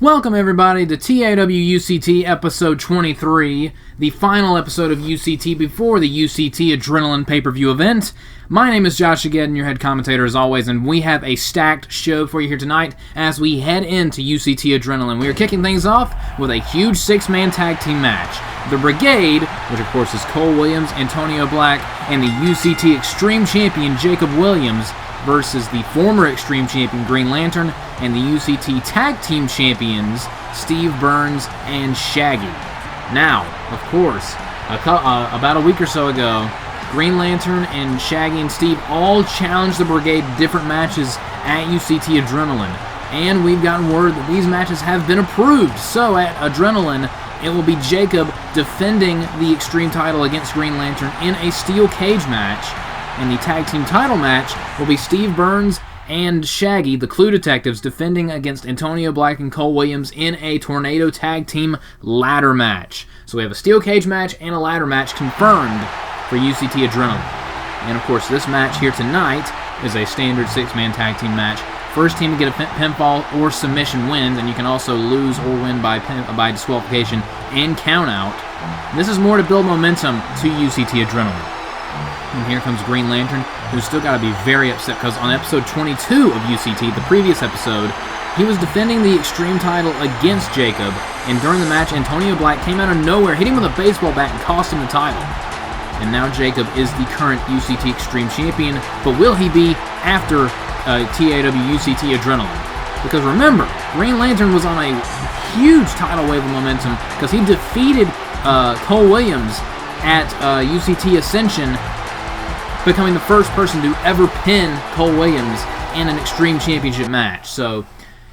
Welcome everybody to TAW UCT episode 23, the final episode of UCT before the UCT Adrenaline pay-per-view event. My name is Josh again, your head commentator as always, and we have a stacked show for you here tonight as we head into UCT Adrenaline. We are kicking things off with a huge six-man tag team match. The Brigade, which of course is Cole Williams, Antonio Black, and the UCT Extreme Champion Jacob Williams, versus the former Extreme Champion Green Lantern and the UCT Tag Team Champions Steve Burns and Shaggy. Now, of course, about a week or so ago, Green Lantern and Shaggy and Steve all challenged the Brigade to different matches at UCT Adrenaline, and we've gotten word that these matches have been approved. So at Adrenaline, it will be Jacob defending the Extreme title against Green Lantern in a steel cage match. And the tag team title match will be Steve Burns and Shaggy, the Clue Detectives, defending against Antonio Black and Cole Williams in a Tornado Tag Team ladder match. So we have a steel cage match and a ladder match confirmed for UCT Adrenaline. And of course, this match here tonight is a standard six-man tag team match. First team to get a pinfall or submission wins, and you can also lose or win by disqualification and countout. This is more to build momentum to UCT Adrenaline. And here comes Green Lantern, who's still got to be very upset because on episode 22 of UCT, the previous episode, he was defending the Extreme title against Jacob, and during the match, Antonio Black came out of nowhere, hit him with a baseball bat, and cost him the title. And now Jacob is the current UCT Extreme Champion, but will he be after TAW UCT Adrenaline? Because remember, Green Lantern was on a huge tidal wave of momentum because he defeated Cole Williams at UCT Ascension, becoming the first person to ever pin Cole Williams in an Extreme Championship match. So,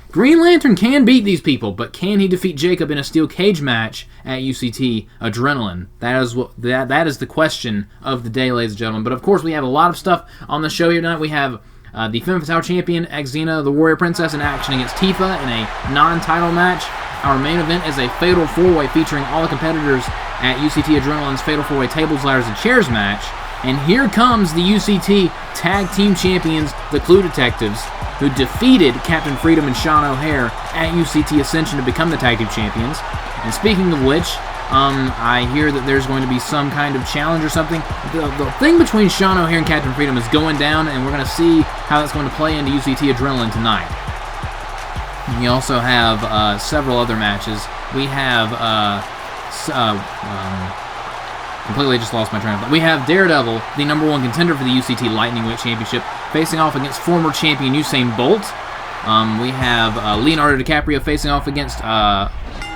Green Lantern can beat these people, but can he defeat Jacob in a steel cage match at UCT Adrenaline? That is the question of the day, ladies and gentlemen. But of course, we have a lot of stuff on the show here tonight. We have the Femme Fatale Champion, Xena, the Warrior Princess, in action against Tifa in a non-title match. Our main event is a Fatal 4-Way featuring all the competitors at UCT Adrenaline's Fatal 4-Way Tables, Ladders, and Chairs match. And here comes the UCT Tag Team Champions, the Clue Detectives, who defeated Captain Freedom and Sean O'Hare at UCT Ascension to become the Tag Team Champions. And speaking of which, I hear that there's going to be some kind of challenge or something. The thing between Sean O'Hare and Captain Freedom is going down, and we're going to see how that's going to play into UCT Adrenaline tonight. We also have several other matches. We have completely just lost my train of thought. We have Daredevil, the #1 contender for the UCT Lightning Weight Championship, facing off against former champion Usain Bolt. We have Leonardo DiCaprio facing off against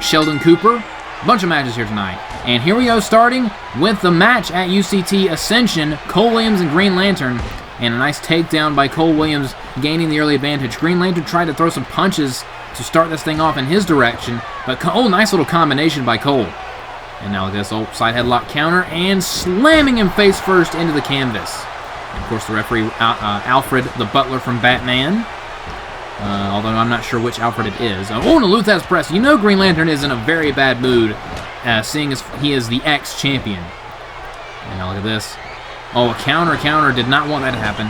Sheldon Cooper. A bunch of matches here tonight. And here we go, starting with the match at UCT Ascension, Cole Williams and Green Lantern. And a nice takedown by Cole Williams, gaining the early advantage. Green Lantern tried to throw some punches to start this thing off in his direction, but nice little combination by Cole. And now this old side headlock counter, and slamming him face first into the canvas. And of course, the referee, Alfred, the butler from Batman. Although I'm not sure which Alfred it is. Oh, and a Luthez press. You know Green Lantern is in a very bad mood, seeing as he is the ex-champion. And now look at this. Oh, a counter. Did not want that to happen.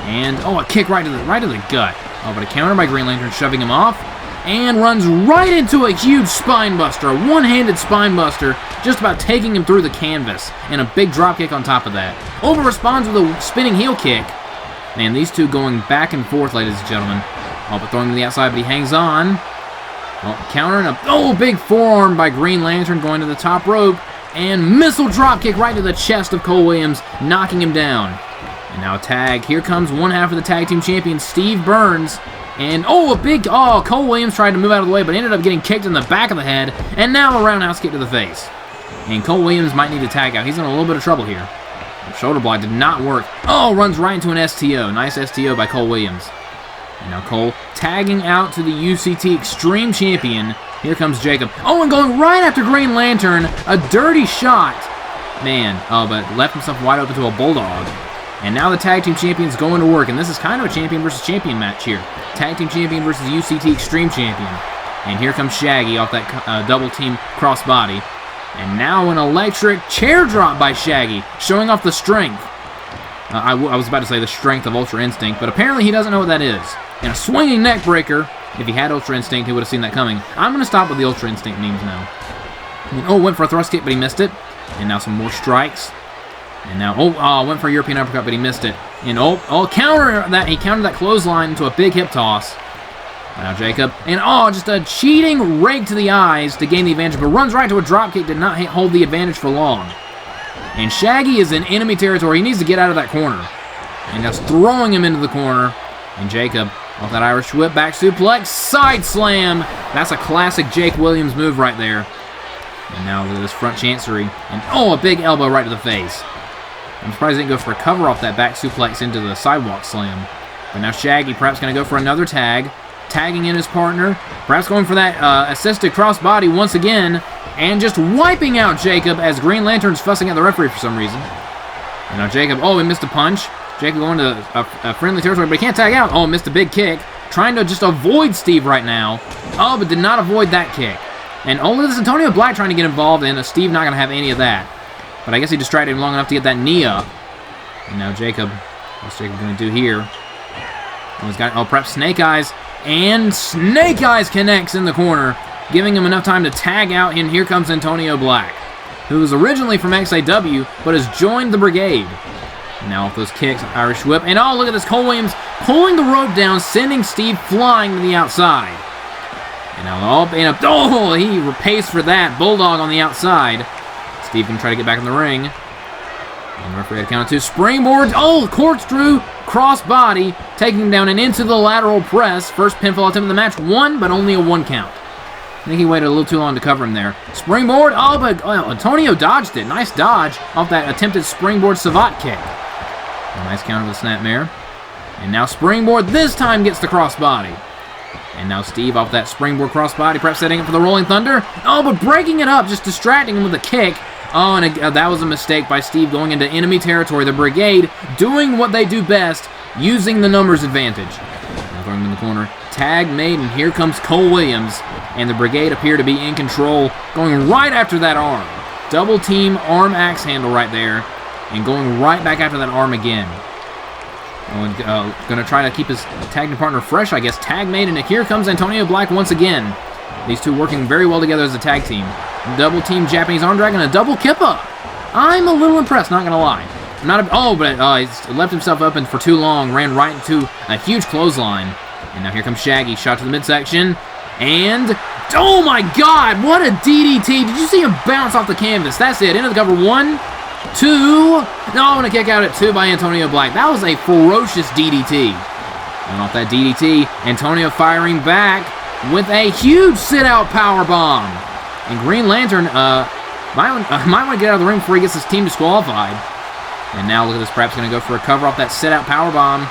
And, a kick right to the gut. Oh, but a counter by Green Lantern, shoving him off. And runs right into a huge spine buster, a one-handed spine buster, just about taking him through the canvas, and a big dropkick on top of that. Over responds with a spinning heel kick. Man, these two going back and forth, ladies and gentlemen. Oh, but throwing him to the outside, but he hangs on. Oh, countering a big forearm by Green Lantern, going to the top rope, and missile dropkick right to the chest of Cole Williams, knocking him down. And now a tag. Here comes one half of the tag team champion, Steve Burns. And, Cole Williams tried to move out of the way, but ended up getting kicked in the back of the head, and now a roundhouse kick to the face. And Cole Williams might need to tag out. He's in a little bit of trouble here. The shoulder block did not work. Runs right into an STO. Nice STO by Cole Williams. And now Cole tagging out to the UCT Extreme Champion. Here comes Jacob. And going right after Green Lantern. A dirty shot. Man, but left himself wide open to a bulldog. And now the Tag Team Champions going to work, and this is kind of a champion versus champion match here. Tag Team Champion versus UCT Extreme Champion. And here comes Shaggy off that double team crossbody. And now an electric chair drop by Shaggy, showing off the strength. I was about to say the strength of Ultra Instinct, but apparently he doesn't know what that is. And a swinging neck breaker. If he had Ultra Instinct, he would have seen that coming. I'm going to stop with the Ultra Instinct memes now. And, went for a thrust kick, but he missed it. And now some more strikes. And now, went for a European uppercut, but he missed it. And, counter that. He countered that clothesline into a big hip toss. And now Jacob. And, just a cheating rake to the eyes to gain the advantage, but runs right to a drop kick, did not hold the advantage for long. And Shaggy is in enemy territory. He needs to get out of that corner. And that's throwing him into the corner. And Jacob, off that Irish whip, back suplex, side slam. That's a classic Jake Williams move right there. And now look at this front chancery. And, a big elbow right to the face. I'm surprised he didn't go for a cover off that back suplex into the sidewalk slam. But now Shaggy perhaps going to go for another tag. Tagging in his partner. Perhaps going for that assisted crossbody once again. And just wiping out Jacob as Green Lantern's fussing at the referee for some reason. And now Jacob, he missed a punch. Jacob going to a friendly territory, but he can't tag out. Missed a big kick. Trying to just avoid Steve right now. But did not avoid that kick. And this is Antonio Black trying to get involved, and Steve not going to have any of that. But I guess he distracted him long enough to get that knee up. And now Jacob, what's Jacob going to do here? He's got, perhaps Snake Eyes. And Snake Eyes connects in the corner, giving him enough time to tag out, and here comes Antonio Black, who was originally from XAW, but has joined the Brigade. Now with those kicks, Irish whip, and look at this, Cole Williams pulling the rope down, sending Steve flying to the outside. And now he pays for that, Bulldog on the outside. Steve can try to get back in the ring. And the referee had a count of 2, springboard, corkscrew, crossbody, taking him down and into the lateral press. First pinfall attempt of the match, 1, but only a 1 count. I think he waited a little too long to cover him there. Springboard, but Antonio dodged it. Nice dodge off that attempted springboard savate kick. A nice counter with the snapmare. And now springboard, this time gets the crossbody. And now Steve off that springboard crossbody, perhaps setting up for the Rolling Thunder. But breaking it up, just distracting him with a kick. And that was a mistake by Steve going into enemy territory. The Brigade doing what they do best, using the numbers advantage. Now throwing him in the corner. Tag made, and here comes Cole Williams. And the Brigade appear to be in control, going right after that arm. Double team arm axe handle right there. And going right back after that arm again. Going to try to keep his tag team partner fresh, I guess. Tag made, and here comes Antonio Black once again. These two working very well together as a tag team. Double team Japanese arm drag and a double kippa. I'm a little impressed, not gonna lie. He's left himself open for too long, ran right into a huge clothesline. And now here comes Shaggy, shot to the midsection. And, oh my God, what a DDT. Did you see him bounce off the canvas? That's it, into the cover, 1, 2. And a kick out at 2 by Antonio Black. That was a ferocious DDT. And off that DDT, Antonio firing back with a huge sit-out powerbomb. And Green Lantern might want to get out of the ring before he gets his team disqualified. And now look at this, perhaps going to go for a cover off that sit-out powerbomb.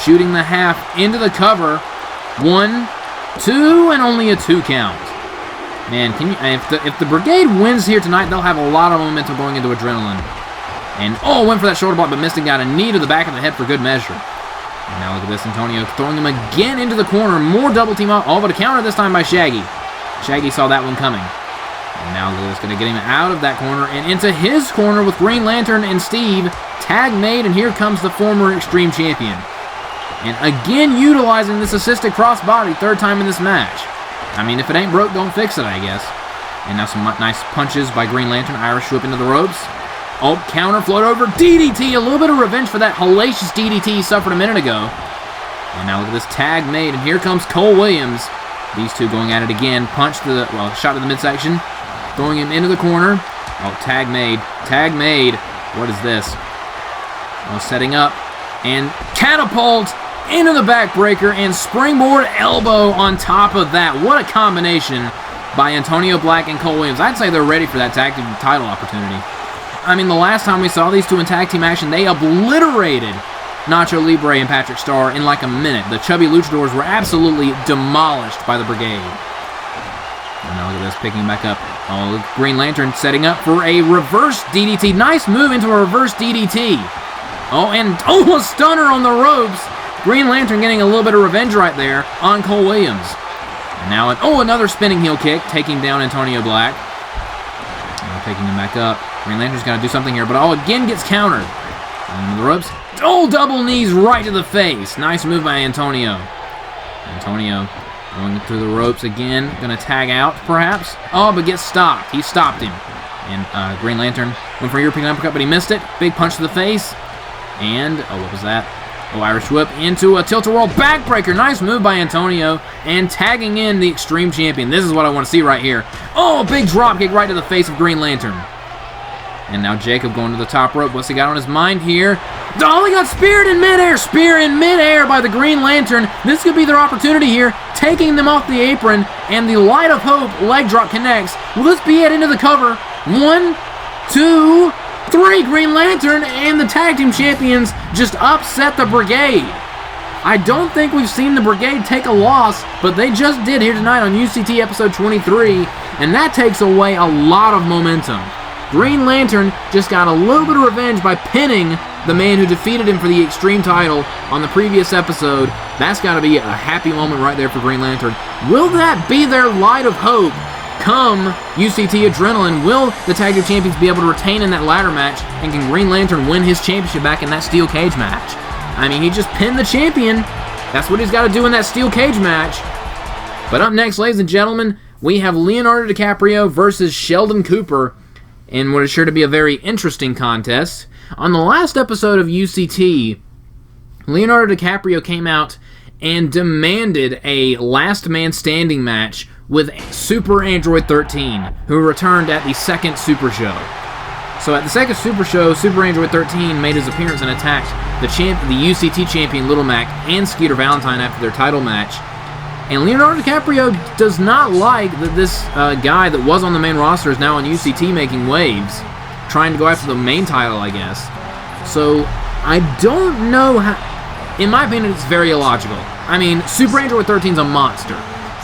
Shooting the half into the cover. 1, 2, and only a 2 count. Man, if the Brigade wins here tonight, they'll have a lot of momentum going into Adrenaline. And, went for that shoulder block, but missed and got a knee to the back of the head for good measure. And now look at this, Antonio throwing him again into the corner. More double team up, but a counter this time by Shaggy. Shaggy saw that one coming. And now look at this, going to get him out of that corner and into his corner with Green Lantern and Steve. Tag made, and here comes the former Extreme Champion. And again, utilizing this assisted crossbody, 3rd time in this match. I mean, if it ain't broke, don't fix it, I guess. And now some nice punches by Green Lantern. Irish whip into the ropes. Counter, float over, DDT. A little bit of revenge for that hellacious DDT he suffered a minute ago. And now look at this, tag made, and here comes Cole Williams. These two going at it again. Shot to the midsection. Throwing him into the corner. Tag made. Tag made. What is this? Setting up. And catapult into the backbreaker and springboard elbow on top of that. What a combination by Antonio Black and Cole Williams. I'd say they're ready for that tag team title opportunity. I mean, the last time we saw these two in tag team action, they obliterated Nacho Libre and Patrick Starr in like a minute. The chubby luchadors were absolutely demolished by the Brigade. And now look at this, picking back up. Green Lantern setting up for a reverse DDT. Nice move into a reverse DDT. A stunner on the ropes. Green Lantern getting a little bit of revenge right there on Cole Williams. And now, another spinning heel kick, taking down Antonio Black. Now picking him back up. Green Lantern's got to do something here, but again gets countered. Into the ropes. Oh, double knees right to the face. Nice move by Antonio. Antonio going through the ropes again. Going to tag out, perhaps. Oh, but gets stopped. He stopped him. And Green Lantern went for a European uppercut, but he missed it. Big punch to the face. And, oh, what was that? Oh, Irish whip into a tilt-a-whirl backbreaker. Nice move by Antonio. And tagging in the Extreme Champion. This is what I want to see right here. Oh, big drop kick right to the face of Green Lantern. And now Jacob going to the top rope. What's he got on his mind here? Oh, he got speared in midair. Spear in midair by the Green Lantern. This could be their opportunity here. Taking them off the apron. And the Light of Hope leg drop connects. Will this be it into the cover? 1, 2, 3. Green Lantern and the tag team champions just upset the Brigade. I don't think we've seen the Brigade take a loss, but they just did here tonight on UCT episode 23. And that takes away a lot of momentum. Green Lantern just got a little bit of revenge by pinning the man who defeated him for the Extreme title on the previous episode. That's got to be a happy moment right there for Green Lantern. Will that be their light of hope come UCT Adrenaline? Will the Tag Team Champions be able to retain in that ladder match? And can Green Lantern win his championship back in that steel cage match? I mean, he just pinned the champion. That's what he's got to do in that steel cage match. But up next, ladies and gentlemen, we have Leonardo DiCaprio versus Sheldon Cooper in what is sure to be a very interesting contest. On the last episode of UCT, Leonardo DiCaprio came out and demanded a last man standing match with Super Android 13, who returned at the second Super Show. So at the second Super Show, Super Android 13 made his appearance and attacked the UCT champion Little Mac and Skeeter Valentine after their title match. And Leonardo DiCaprio does not like that this guy that was on the main roster is now on UCT making waves, trying to go after the main title, I guess. So, I don't know how... In my opinion, it's very illogical. I mean, Super Android 13's a monster.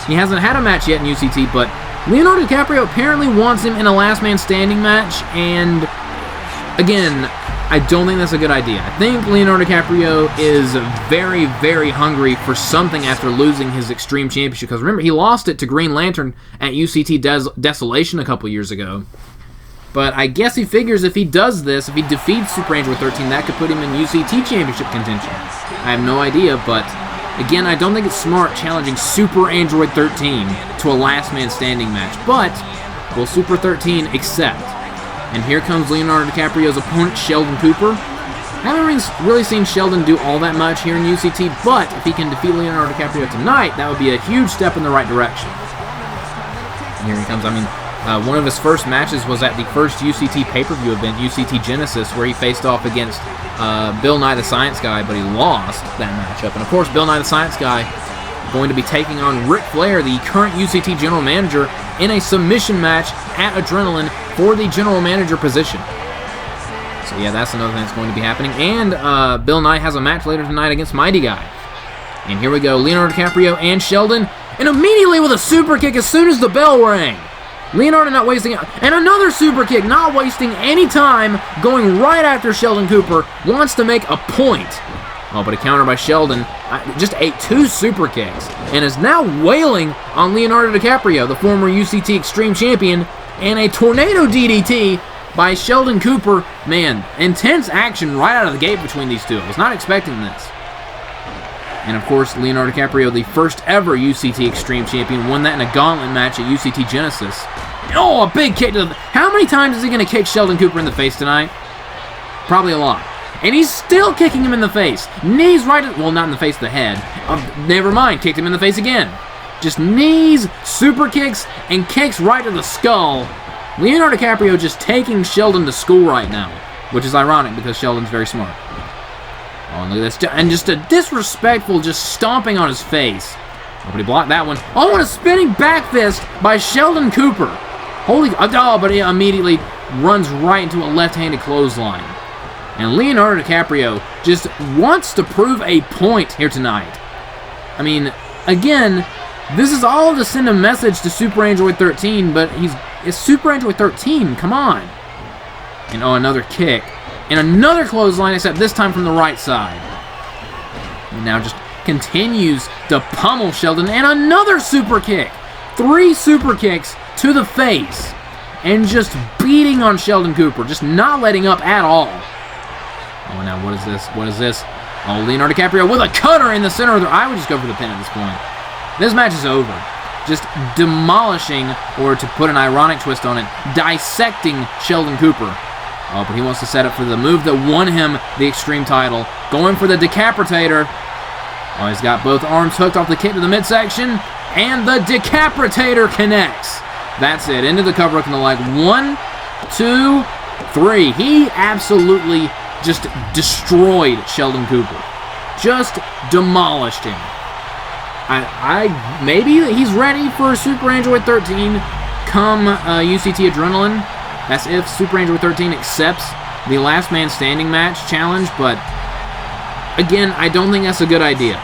He hasn't had a match yet in UCT, but Leonardo DiCaprio apparently wants him in a last man standing match, and again, I don't think that's a good idea. I think Leonardo DiCaprio is very, very hungry for something after losing his Extreme Championship. Because remember, he lost it to Green Lantern at UCT Desolation a couple years ago. But I guess he figures if he does this, if he defeats Super Android 13, that could put him in UCT Championship contention. I have no idea, but again, I don't think it's smart challenging Super Android 13 to a last man standing match. But will Super 13 accept? And here comes Leonardo DiCaprio's opponent, Sheldon Cooper. I haven't really seen Sheldon do all that much here in UCT, but if he can defeat Leonardo DiCaprio tonight, that would be a huge step in the right direction. And here he comes. I mean, one of his first matches was at the first UCT pay-per-view event, UCT Genesis, where he faced off against Bill Nye the Science Guy, but he lost that matchup. And of course, Bill Nye the Science Guy going to be taking on Ric Flair, the current UCT General Manager, in a submission match at Adrenaline for the General Manager position. So yeah, that's another thing that's going to be happening. And Bill Nye has a match later tonight against Mighty Guy. And here we go, Leonardo DiCaprio and Sheldon, and immediately with a super kick as soon as the bell rang. Leonardo not wasting... And another super kick, not wasting any time, going right after Sheldon Cooper, wants to make a point. Oh, but a counter by Sheldon just ate 2 super kicks and is now wailing on Leonardo DiCaprio, the former UCT Extreme Champion, and a tornado DDT by Sheldon Cooper. Man, intense action right out of the gate between these two. I was not expecting this. And of course, Leonardo DiCaprio, the first ever UCT Extreme Champion, won that in a gauntlet match at UCT Genesis. Oh, a big kick to the... How many times is he going to kick Sheldon Cooper in the face tonight? Probably a lot. And he's still kicking him in the face. Knees right... Well, not in the face, the head. Never mind, kicked him in the face again. Just knees, super kicks, and kicks right to the skull. Leonardo DiCaprio just taking Sheldon to school right now, which is ironic because Sheldon's very smart. Oh, and look at this. And just a disrespectful just stomping on his face. Nobody blocked that one. Oh, and a spinning back fist by Sheldon Cooper. Holy... Oh, but he immediately runs right into a left-handed clothesline. And Leonardo DiCaprio just wants to prove a point here tonight. I mean, again, this is all to send a message to Super Android 13, but it's Super Android 13, come on. And oh, another kick. And another clothesline, except this time from the right side. And now just continues to pummel Sheldon. And another super kick. 3 super kicks to the face. And just beating on Sheldon Cooper. Just not letting up at all. Oh, now what is this? What is this? Oh, Leonardo DiCaprio with a cutter in the center of the... I would just go for the pin at this point. This match is over. Just demolishing, or to put an ironic twist on it, dissecting Sheldon Cooper. Oh, but he wants to set up for the move that won him the Extreme title. Going for the Decapitator. Oh, he's got both arms hooked off the kick to the midsection. And the Decapitator connects. That's it. Into the cover hook in the leg. 1, 2, 3. He absolutely just destroyed Sheldon Cooper. Just demolished him. Maybe he's ready for Super Android 13 come UCT Adrenaline. That's if Super Android 13 accepts the Last Man Standing match challenge, but again, I don't think that's a good idea.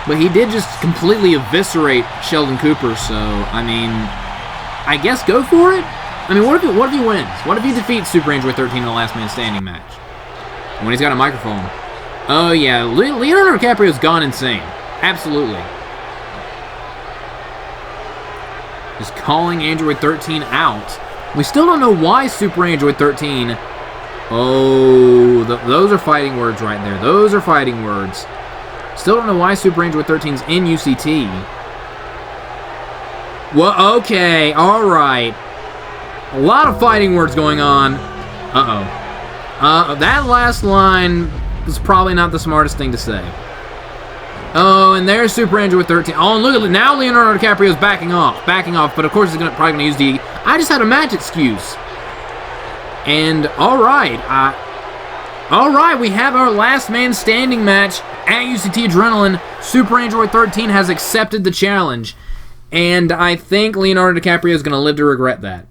But he did just completely eviscerate Sheldon Cooper, so, I mean, I guess go for it? I mean, what if he wins? What if he defeats Super Android 13 in the Last Man Standing match? When he's got a microphone. Oh, yeah, Leonardo DiCaprio's gone insane. Absolutely. Just calling Android 13 out. We still don't know why Super Android 13... Oh, those are fighting words right there. Those are fighting words. Still don't know why Super Android 13's in UCT. Well, okay, alright. A lot of fighting words going on. Uh-oh. That last line was probably not the smartest thing to say. Oh, and there's Super Android 13. Oh, and look at it. Now Leonardo DiCaprio's backing off, but of course he's probably going to use the I just had a match excuse. And, alright, we have our Last Man Standing match at UCT Adrenaline. Super Android 13 has accepted the challenge, and I think Leonardo DiCaprio is going to live to regret that.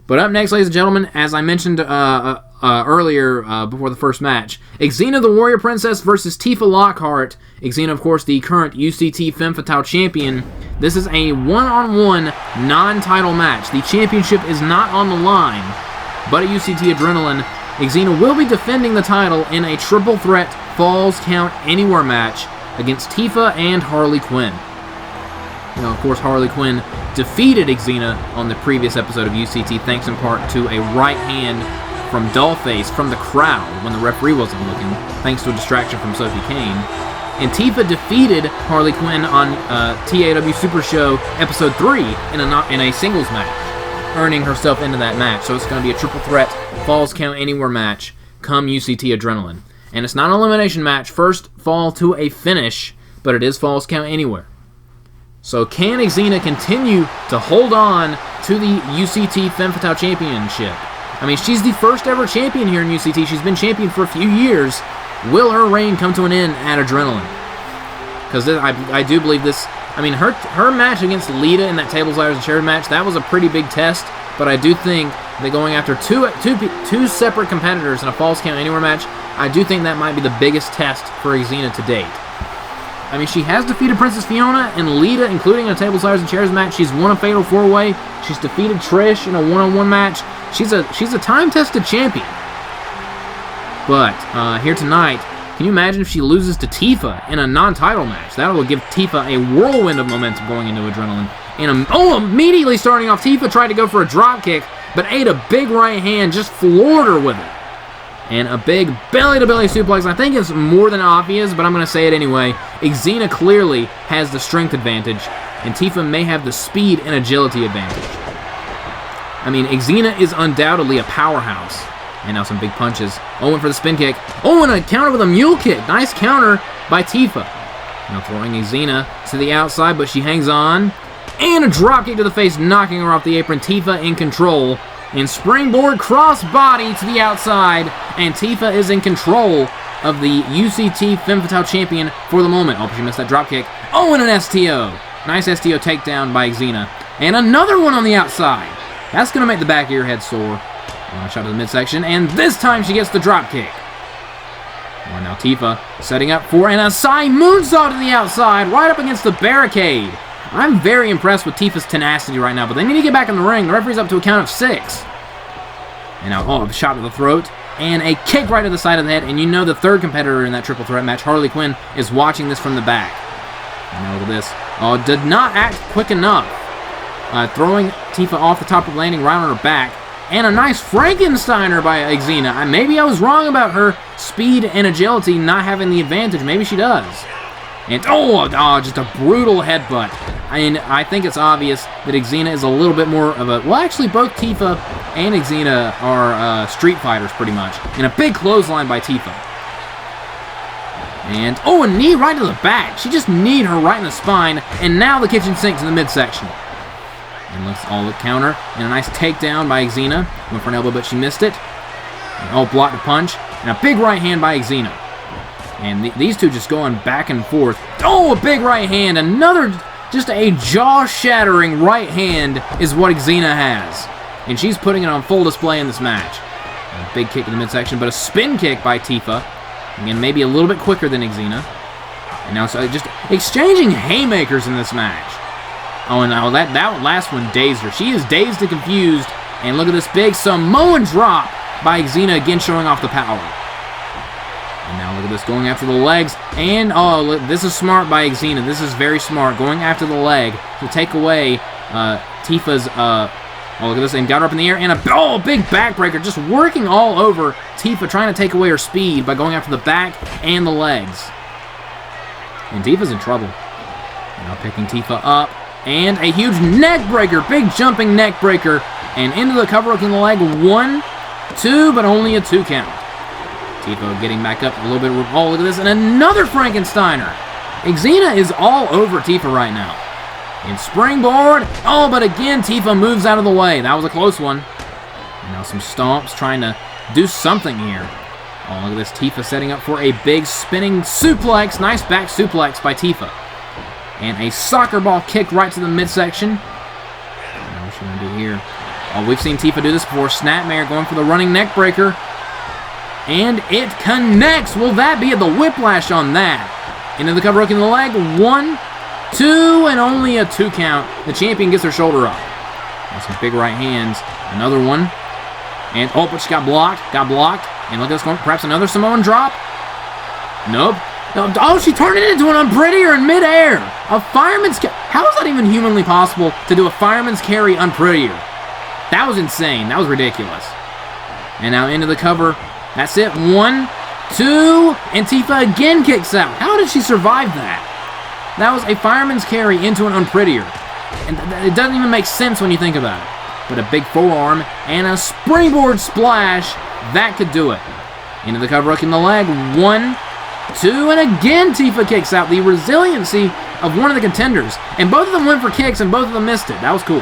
But up next, ladies and gentlemen, as I mentioned earlier before the first match, Xena the Warrior Princess versus Tifa Lockhart. Xena, of course, the current UCT Femme Fatale champion. This is a one-on-one non-title match. The championship is not on the line, but at UCT Adrenaline, Xena will be defending the title in a triple threat Falls Count Anywhere match against Tifa and Harley Quinn. You know, of course, Harley Quinn defeated Xena on the previous episode of UCT thanks in part to a right hand from Dollface from the crowd when the referee wasn't looking, thanks to a distraction from Sophie Kane. And Tifa defeated Harley Quinn on TAW Super Show Episode 3 in a singles match, earning herself into that match. So it's going to be a triple threat Falls Count Anywhere match come UCT Adrenaline. And it's not an elimination match, first fall to a finish, but it is Falls Count Anywhere. So can Xena continue to hold on to the UCT Femme Fatale Championship? I mean, she's the first ever champion here in UCT. She's been champion for a few years. Will her reign come to an end at Adrenaline? Because I do believe this... I mean, her match against Lita in that tables, ladders, and chairs match, that was a pretty big test. But I do think that going after two separate competitors in a Falls Count Anywhere match, I do think that might be the biggest test for Xena to date. I mean, she has defeated Princess Fiona and Lita, including in a tables, ladders, and chairs match. She's won a Fatal 4-Way. She's defeated Trish in a one-on-one match. She's a time-tested champion. But here tonight, can you imagine if she loses to Tifa in a non-title match? That will give Tifa a whirlwind of momentum going into Adrenaline. And immediately starting off, Tifa tried to go for a drop kick, but ate a big right hand, just floored her with it. And a big belly-to-belly suplex. I think it's more than obvious, but I'm going to say it anyway. Xena clearly has the strength advantage, and Tifa may have the speed and agility advantage. I mean, Xena is undoubtedly a powerhouse. And now some big punches. Went for the spin kick. And a counter with a mule kick. Nice counter by Tifa. Now throwing Xena to the outside, but she hangs on. And a drop kick to the face, knocking her off the apron. Tifa in control. And springboard crossbody to the outside. And Tifa is in control of the UCT Femme Fatale champion for the moment. Oh, she missed that drop kick. And an STO. Nice STO takedown by Xena. And another one on the outside. That's going to make the back of your head sore. Shot to the midsection, and this time she gets the drop kick. Now Tifa setting up for an Asai moonsault to the outside, right up against the barricade. I'm very impressed with Tifa's tenacity right now, but they need to get back in the ring. The referee's up to a count of 6. And now, a shot to the throat, and a kick right to the side of the head, and you know the third competitor in that triple threat match, Harley Quinn, is watching this from the back. And now look at this. Did not act quick enough. Throwing Tifa off the top of the landing right on her back. And a nice Frankensteiner by Xena. Maybe I was wrong about her speed and agility not having the advantage. Maybe she does. And just a brutal headbutt. And I think it's obvious that Xena is a little bit more of a... Well, actually, both Tifa and Xena are street fighters, pretty much. And a big clothesline by Tifa. And, a knee right to the back. She just kneed her right in the spine. And now the kitchen sinks in the midsection. And looks all the counter. And a nice takedown by Xena. Went for an elbow, but she missed it. And, blocked a punch. And a big right hand by Xena. And these two just going back and forth. A big right hand. Another... Just a jaw-shattering right hand is what Xena has. And she's putting it on full display in this match. A big kick in the midsection, but a spin kick by Tifa. Again, maybe a little bit quicker than Xena. And now so just exchanging haymakers in this match. And now that last one dazed her. She is dazed and confused. And look at this big Samoan drop by Xena, again showing off the power. And now look at this, going after the legs. And, this is smart by Xena. This is very smart, going after the leg to take away Tifa's, look at this, and got her up in the air. And a big backbreaker, just working all over Tifa, trying to take away her speed by going after the back and the legs. And Tifa's in trouble. Now picking Tifa up. And a huge neck breaker, big jumping neck breaker. And into the cover, hooking the leg. 1, 2, but only a 2 count. Tifa getting back up a little bit. Look at this. And another Frankensteiner. Xena is all over Tifa right now. And springboard. But again, Tifa moves out of the way. That was a close one. And now some stomps trying to do something here. Look at this. Tifa setting up for a big spinning suplex. Nice back suplex by Tifa. And a soccer ball kick right to the midsection. Now what's she going to do here? We've seen Tifa do this before. Snapmare going for the running neck breaker. And it connects. Will that be the whiplash on that? Into the cover, hooking the leg. 1, 2, and only a 2 count. The champion gets her shoulder up. And some big right hands. Another one. And, but she got blocked. And look at this going. Perhaps another Samoan drop. Nope. She turned it into an unprettier in midair. A fireman's carry. How is that even humanly possible to do a fireman's carry unprettier? That was insane. That was ridiculous. And now into the cover. That's it. 1, 2, and Tifa again kicks out. How did she survive that? That was a fireman's carry into an unprettier. And it doesn't even make sense when you think about it. But a big forearm and a springboard splash. That could do it. Into the cover, hooking the leg. 1, 2, and again Tifa kicks out. The resiliency of one of the contenders. And both of them went for kicks, and both of them missed it. That was cool.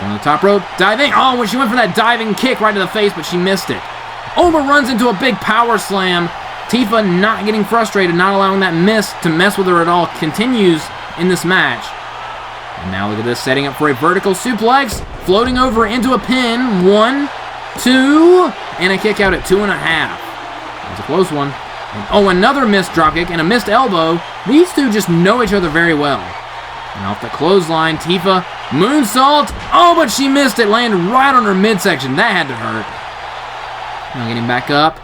On the top rope, diving. When she went for that diving kick right to the face, but she missed it. Oma runs into a big power slam. Tifa not getting frustrated, not allowing that miss to mess with her at all. Continues in this match. And now look at this, setting up for a vertical suplex. Floating over into a pin. 1, 2, and a kick out at 2.5. That was a close one. And, another missed dropkick and a missed elbow. These two just know each other very well. And off the clothesline, Tifa, moonsault. But she missed it, landed right on her midsection. That had to hurt. Now getting back up.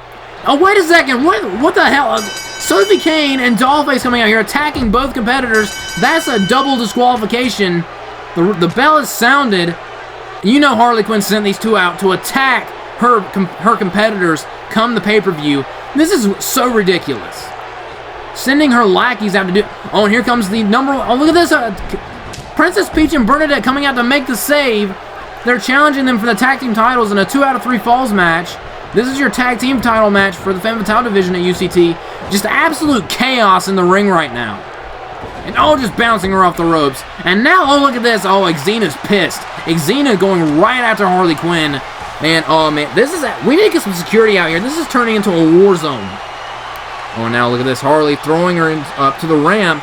Wait a second. What the hell? Sophie Kane and Dollface coming out here attacking both competitors. That's a double disqualification. The bell is sounded. You know Harley Quinn sent these two out to attack her competitors come the pay-per-view. This is so ridiculous. Sending her lackeys out to do... and here comes the number... look at this. Princess Peach and Bernadette coming out to make the save. They're challenging them for the tag team titles in a 2 out of 3 falls match. This is your tag team title match for the Femme Fatale division at UCT. Just absolute chaos in the ring right now. And just bouncing her off the ropes. And now, look at this. Xena's pissed. Xena going right after Harley Quinn. And, man, this is... we need to get some security out here. This is turning into a war zone. Now look at this. Harley throwing her up to the ramp.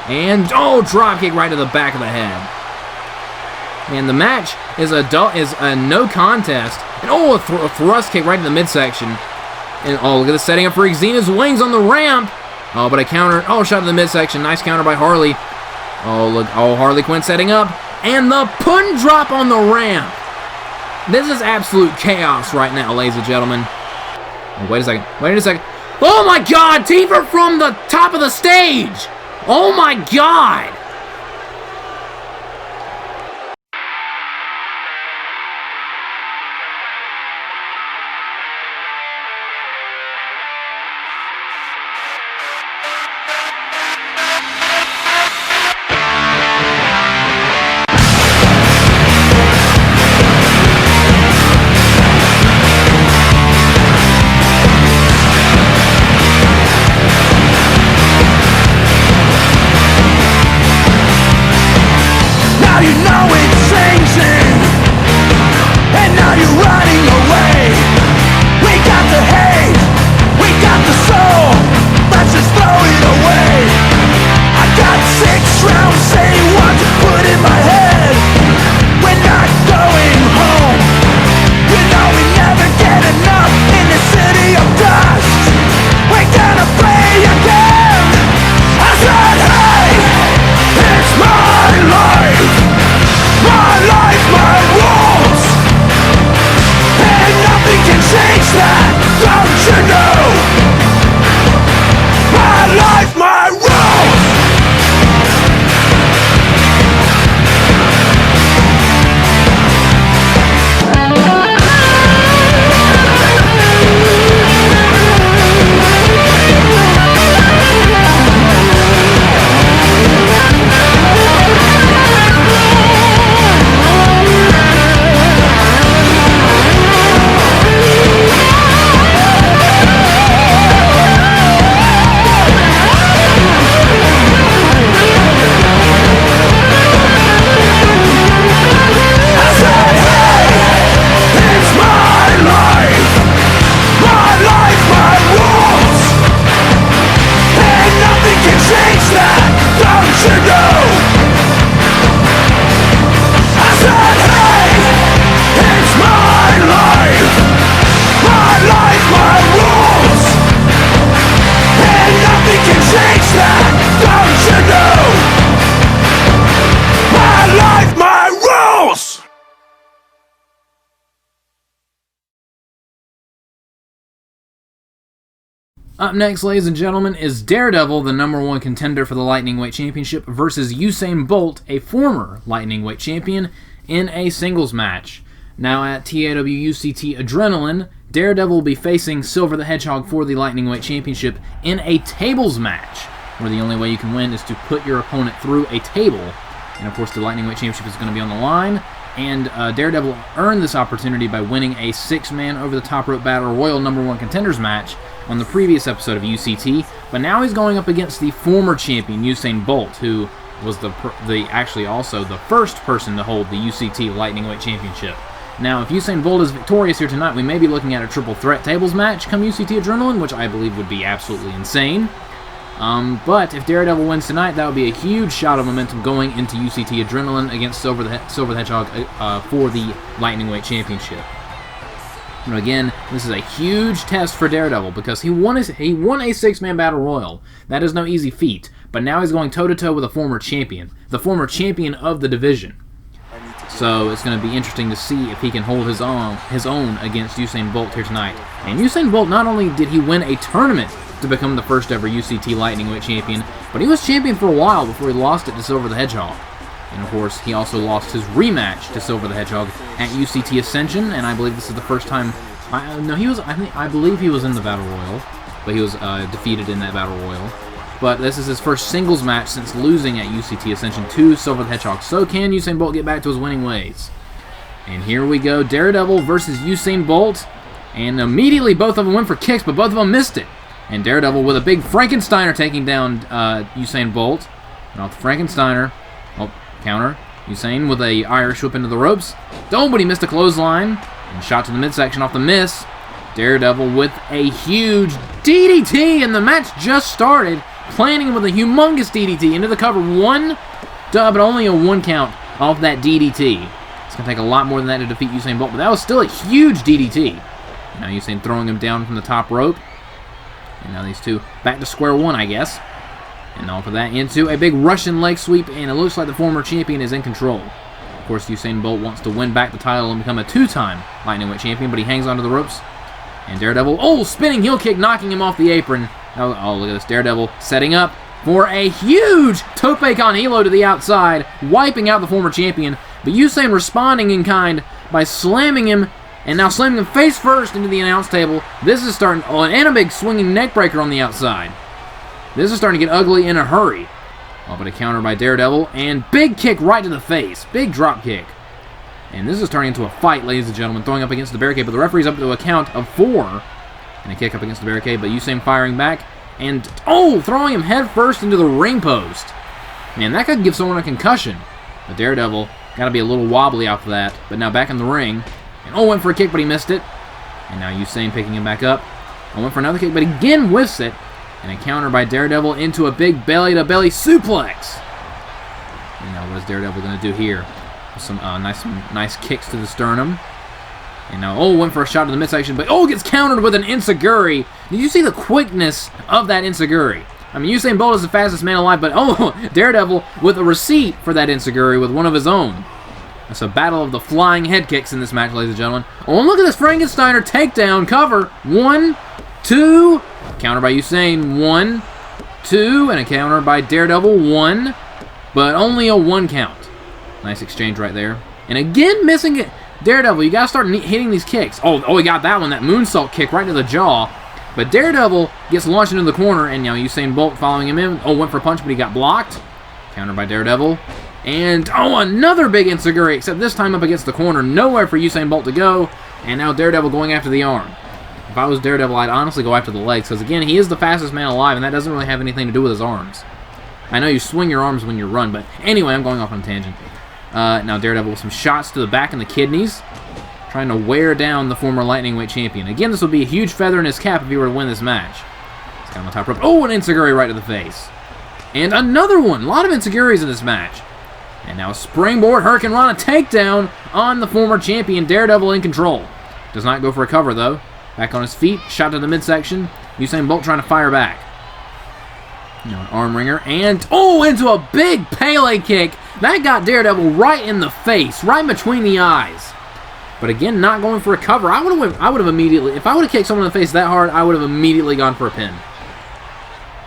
And, dropkick right to the back of the head. And the match is a no contest. And a thrust kick right to the midsection. And look at this, setting up for Xena's wings on the ramp. But a counter. Shot to the midsection. Nice counter by Harley. Look. Harley Quinn setting up. And the pun drop on the ramp. This is absolute chaos right now, ladies and gentlemen. Wait a second. Oh my God! Tifa from the top of the stage! Oh my God! Up next, ladies and gentlemen, is Daredevil, the #1 contender for the Lightning Weight Championship, versus Usain Bolt, a former Lightning Weight champion, in a singles match. Now at TAW UCT Adrenaline, Daredevil will be facing Silver the Hedgehog for the Lightning Weight Championship in a tables match, where the only way you can win is to put your opponent through a table. And of course, the Lightning Weight Championship is going to be on the line, and Daredevil earned this opportunity by winning a 6-man over-the-top rope battle royal #1 contenders match on the previous episode of UCT, but now he's going up against the former champion Usain Bolt, who was actually also the first person to hold the UCT Lightning Weight Championship. Now, if Usain Bolt is victorious here tonight, we may be looking at a triple threat tables match come UCT Adrenaline, which I believe would be absolutely insane. But if Daredevil wins tonight, that would be a huge shot of momentum going into UCT Adrenaline against Silver the Hedgehog for the Lightning Weight Championship. And again, this is a huge test for Daredevil because he won a 6-man battle royal. That is no easy feat. But now he's going toe-to-toe with a former champion, the former champion of the division. So it's going to be interesting to see if he can hold his own against Usain Bolt here tonight. And Usain Bolt, not only did he win a tournament to become the first ever UCT Lightning Weight champion, but he was champion for a while before he lost it to Silver the Hedgehog. And of course, he also lost his rematch to Silver the Hedgehog at UCT Ascension, and I believe this is the first time. I believe he was in the Battle Royal, but he was defeated in that Battle Royal. But this is his first singles match since losing at UCT Ascension to Silver the Hedgehog. So can Usain Bolt get back to his winning ways? And here we go, Daredevil versus Usain Bolt, and immediately both of them went for kicks, but both of them missed it. And Daredevil with a big Frankensteiner taking down Usain Bolt. And off the Frankensteiner. Oh, counter. Usain with a Irish whip into the ropes. Oh, but he missed a clothesline. And shot to the midsection off the miss. Daredevil with a huge DDT, and the match just started. Planning with a humongous DDT into the cover. But only a 1 count off that DDT. It's going to take a lot more than that to defeat Usain Bolt, but that was still a huge DDT. Now Usain throwing him down from the top rope. And now these two back to square one, I guess. And off of that into a big Russian leg sweep, and it looks like the former champion is in control. Of course, Usain Bolt wants to win back the title and become a 2-time Lightning Weight champion, but he hangs onto the ropes. And Daredevil, spinning heel kick, knocking him off the apron. Oh, look at this. Daredevil setting up for a huge tope con hilo to the outside, wiping out the former champion. But Usain responding in kind by slamming him, and now slamming him face first into the announce table. This is starting, and a big swinging neck breaker on the outside. This is starting to get ugly in a hurry. But a counter by Daredevil, and big kick right to the face. Big drop kick. And this is turning into a fight, ladies and gentlemen, throwing up against the barricade, but the referee's up to a count of 4. And a kick up against the barricade, but Usain firing back, and throwing him head first into the ring post. Man, that could give someone a concussion. But Daredevil got to be a little wobbly off of that. But now back in the ring, and went for a kick, but he missed it. And now Usain picking him back up. Went for another kick, but again whiffs it. And a counter by Daredevil into a big belly-to-belly suplex. And now what is Daredevil going to do here? Some nice kicks to the sternum. And now, went for a shot to the midsection, but gets countered with an enziguri. Did you see the quickness of that enziguri? I mean, Usain Bolt is the fastest man alive, but Daredevil with a receipt for that enziguri with one of his own. It's a battle of the flying head kicks in this match, ladies and gentlemen. And look at this Frankensteiner takedown cover. 1, 2, counter by Usain. 1, 2, and a counter by Daredevil. 1, but only a 1 count. Nice exchange right there. And again, missing it. Daredevil, you got to start hitting these kicks. He got that one, that moonsault kick right to the jaw. But Daredevil gets launched into the corner, and now Usain Bolt following him in. Went for a punch, but he got blocked. Countered by Daredevil. And, another big enziguri, except this time up against the corner. Nowhere for Usain Bolt to go. And now Daredevil going after the arm. If I was Daredevil, I'd honestly go after the legs, because, again, he is the fastest man alive, and that doesn't really have anything to do with his arms. I know you swing your arms when you run, but anyway, I'm going off on a tangent. Now Daredevil with some shots to the back and the kidneys, trying to wear down the former Lightning Weight champion. Again, this would be a huge feather in his cap if he were to win this match. He's got him on top rope. An enziguri right to the face. And another one. A lot of enziguris in this match. And now a springboard Hurricane Rana takedown on the former champion. Daredevil in control. Does not go for a cover, though. Back on his feet. Shot to the midsection. Usain Bolt trying to fire back. An arm wringer. And, into a big Pele kick. That got Daredevil right in the face. Right between the eyes. But again, not going for a cover. I would have immediately, if I would have kicked someone in the face that hard, I would have immediately gone for a pin.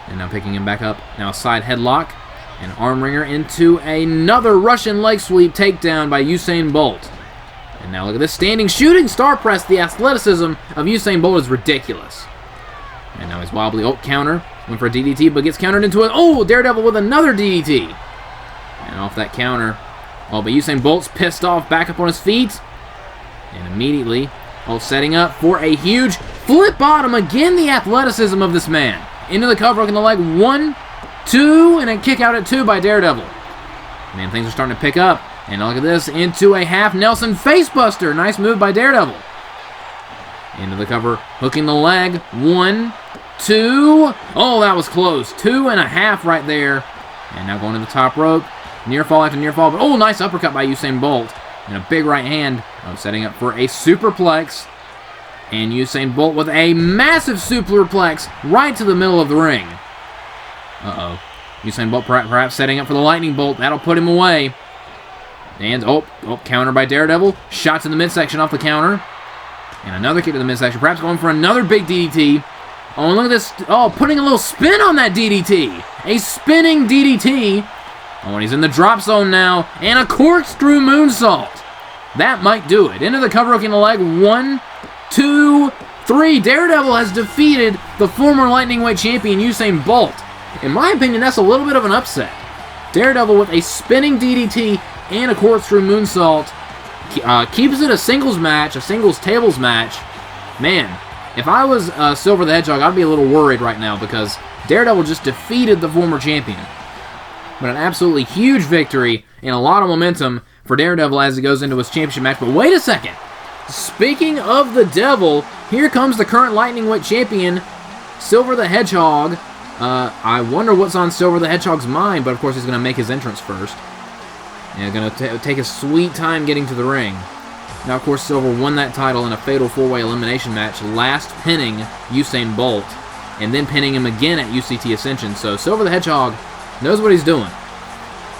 And now picking him back up. Now a side headlock. And arm wringer into another Russian leg sweep takedown by Usain Bolt. And now look at this standing shooting star press. The athleticism of Usain Bolt is ridiculous. And now he's wobbly. Oh, counter. Went for a DDT, but gets countered into it. Oh, Daredevil with another DDT. And off that counter. Oh, but Usain Bolt's pissed off, back up on his feet. And immediately, setting up for a huge flip bottom. Again, the athleticism of this man. Into the cover, hooking the leg. 1, 2, and a kick out at 2 by Daredevil. Man, things are starting to pick up. And look at this, into a half Nelson facebuster. Nice move by Daredevil. Into the cover, hooking the leg. 1, 2. Oh, that was close. 2.5 right there. And now going to the top rope. Near fall after near fall. But oh, nice uppercut by Usain Bolt. And a big right hand. Setting up for a superplex. And Usain Bolt with a massive superplex right to the middle of the ring. Uh-oh. Usain Bolt perhaps setting up for the lightning bolt. That'll put him away. And, counter by Daredevil. Shot to the midsection off the counter. And another kick to the midsection. Perhaps going for another big DDT. Oh, and look at this. Oh, putting a little spin on that DDT. A spinning DDT. Oh, and he's in the drop zone now. And a corkscrew moonsault. That might do it. Into the cover, hooking the leg. 1, 2, 3. Daredevil has defeated the former Lightning Weight champion, Usain Bolt. In my opinion, that's a little bit of an upset. Daredevil with a spinning DDT and a corkscrew moonsault. Keeps it a singles match, a singles tables match. Man, if I was Silver the Hedgehog, I'd be a little worried right now because Daredevil just defeated the former champion. But an absolutely huge victory and a lot of momentum for Daredevil as he goes into his championship match. But wait a second. Speaking of the devil, here comes the current Lightning Weight champion, Silver the Hedgehog. I wonder what's on Silver the Hedgehog's mind, but of course he's going to make his entrance first. And going to take a sweet time getting to the ring. Now, of course, Silver won that title in a fatal 4-way elimination match, last pinning Usain Bolt, and then pinning him again at UCT Ascension. So Silver the Hedgehog knows what he's doing.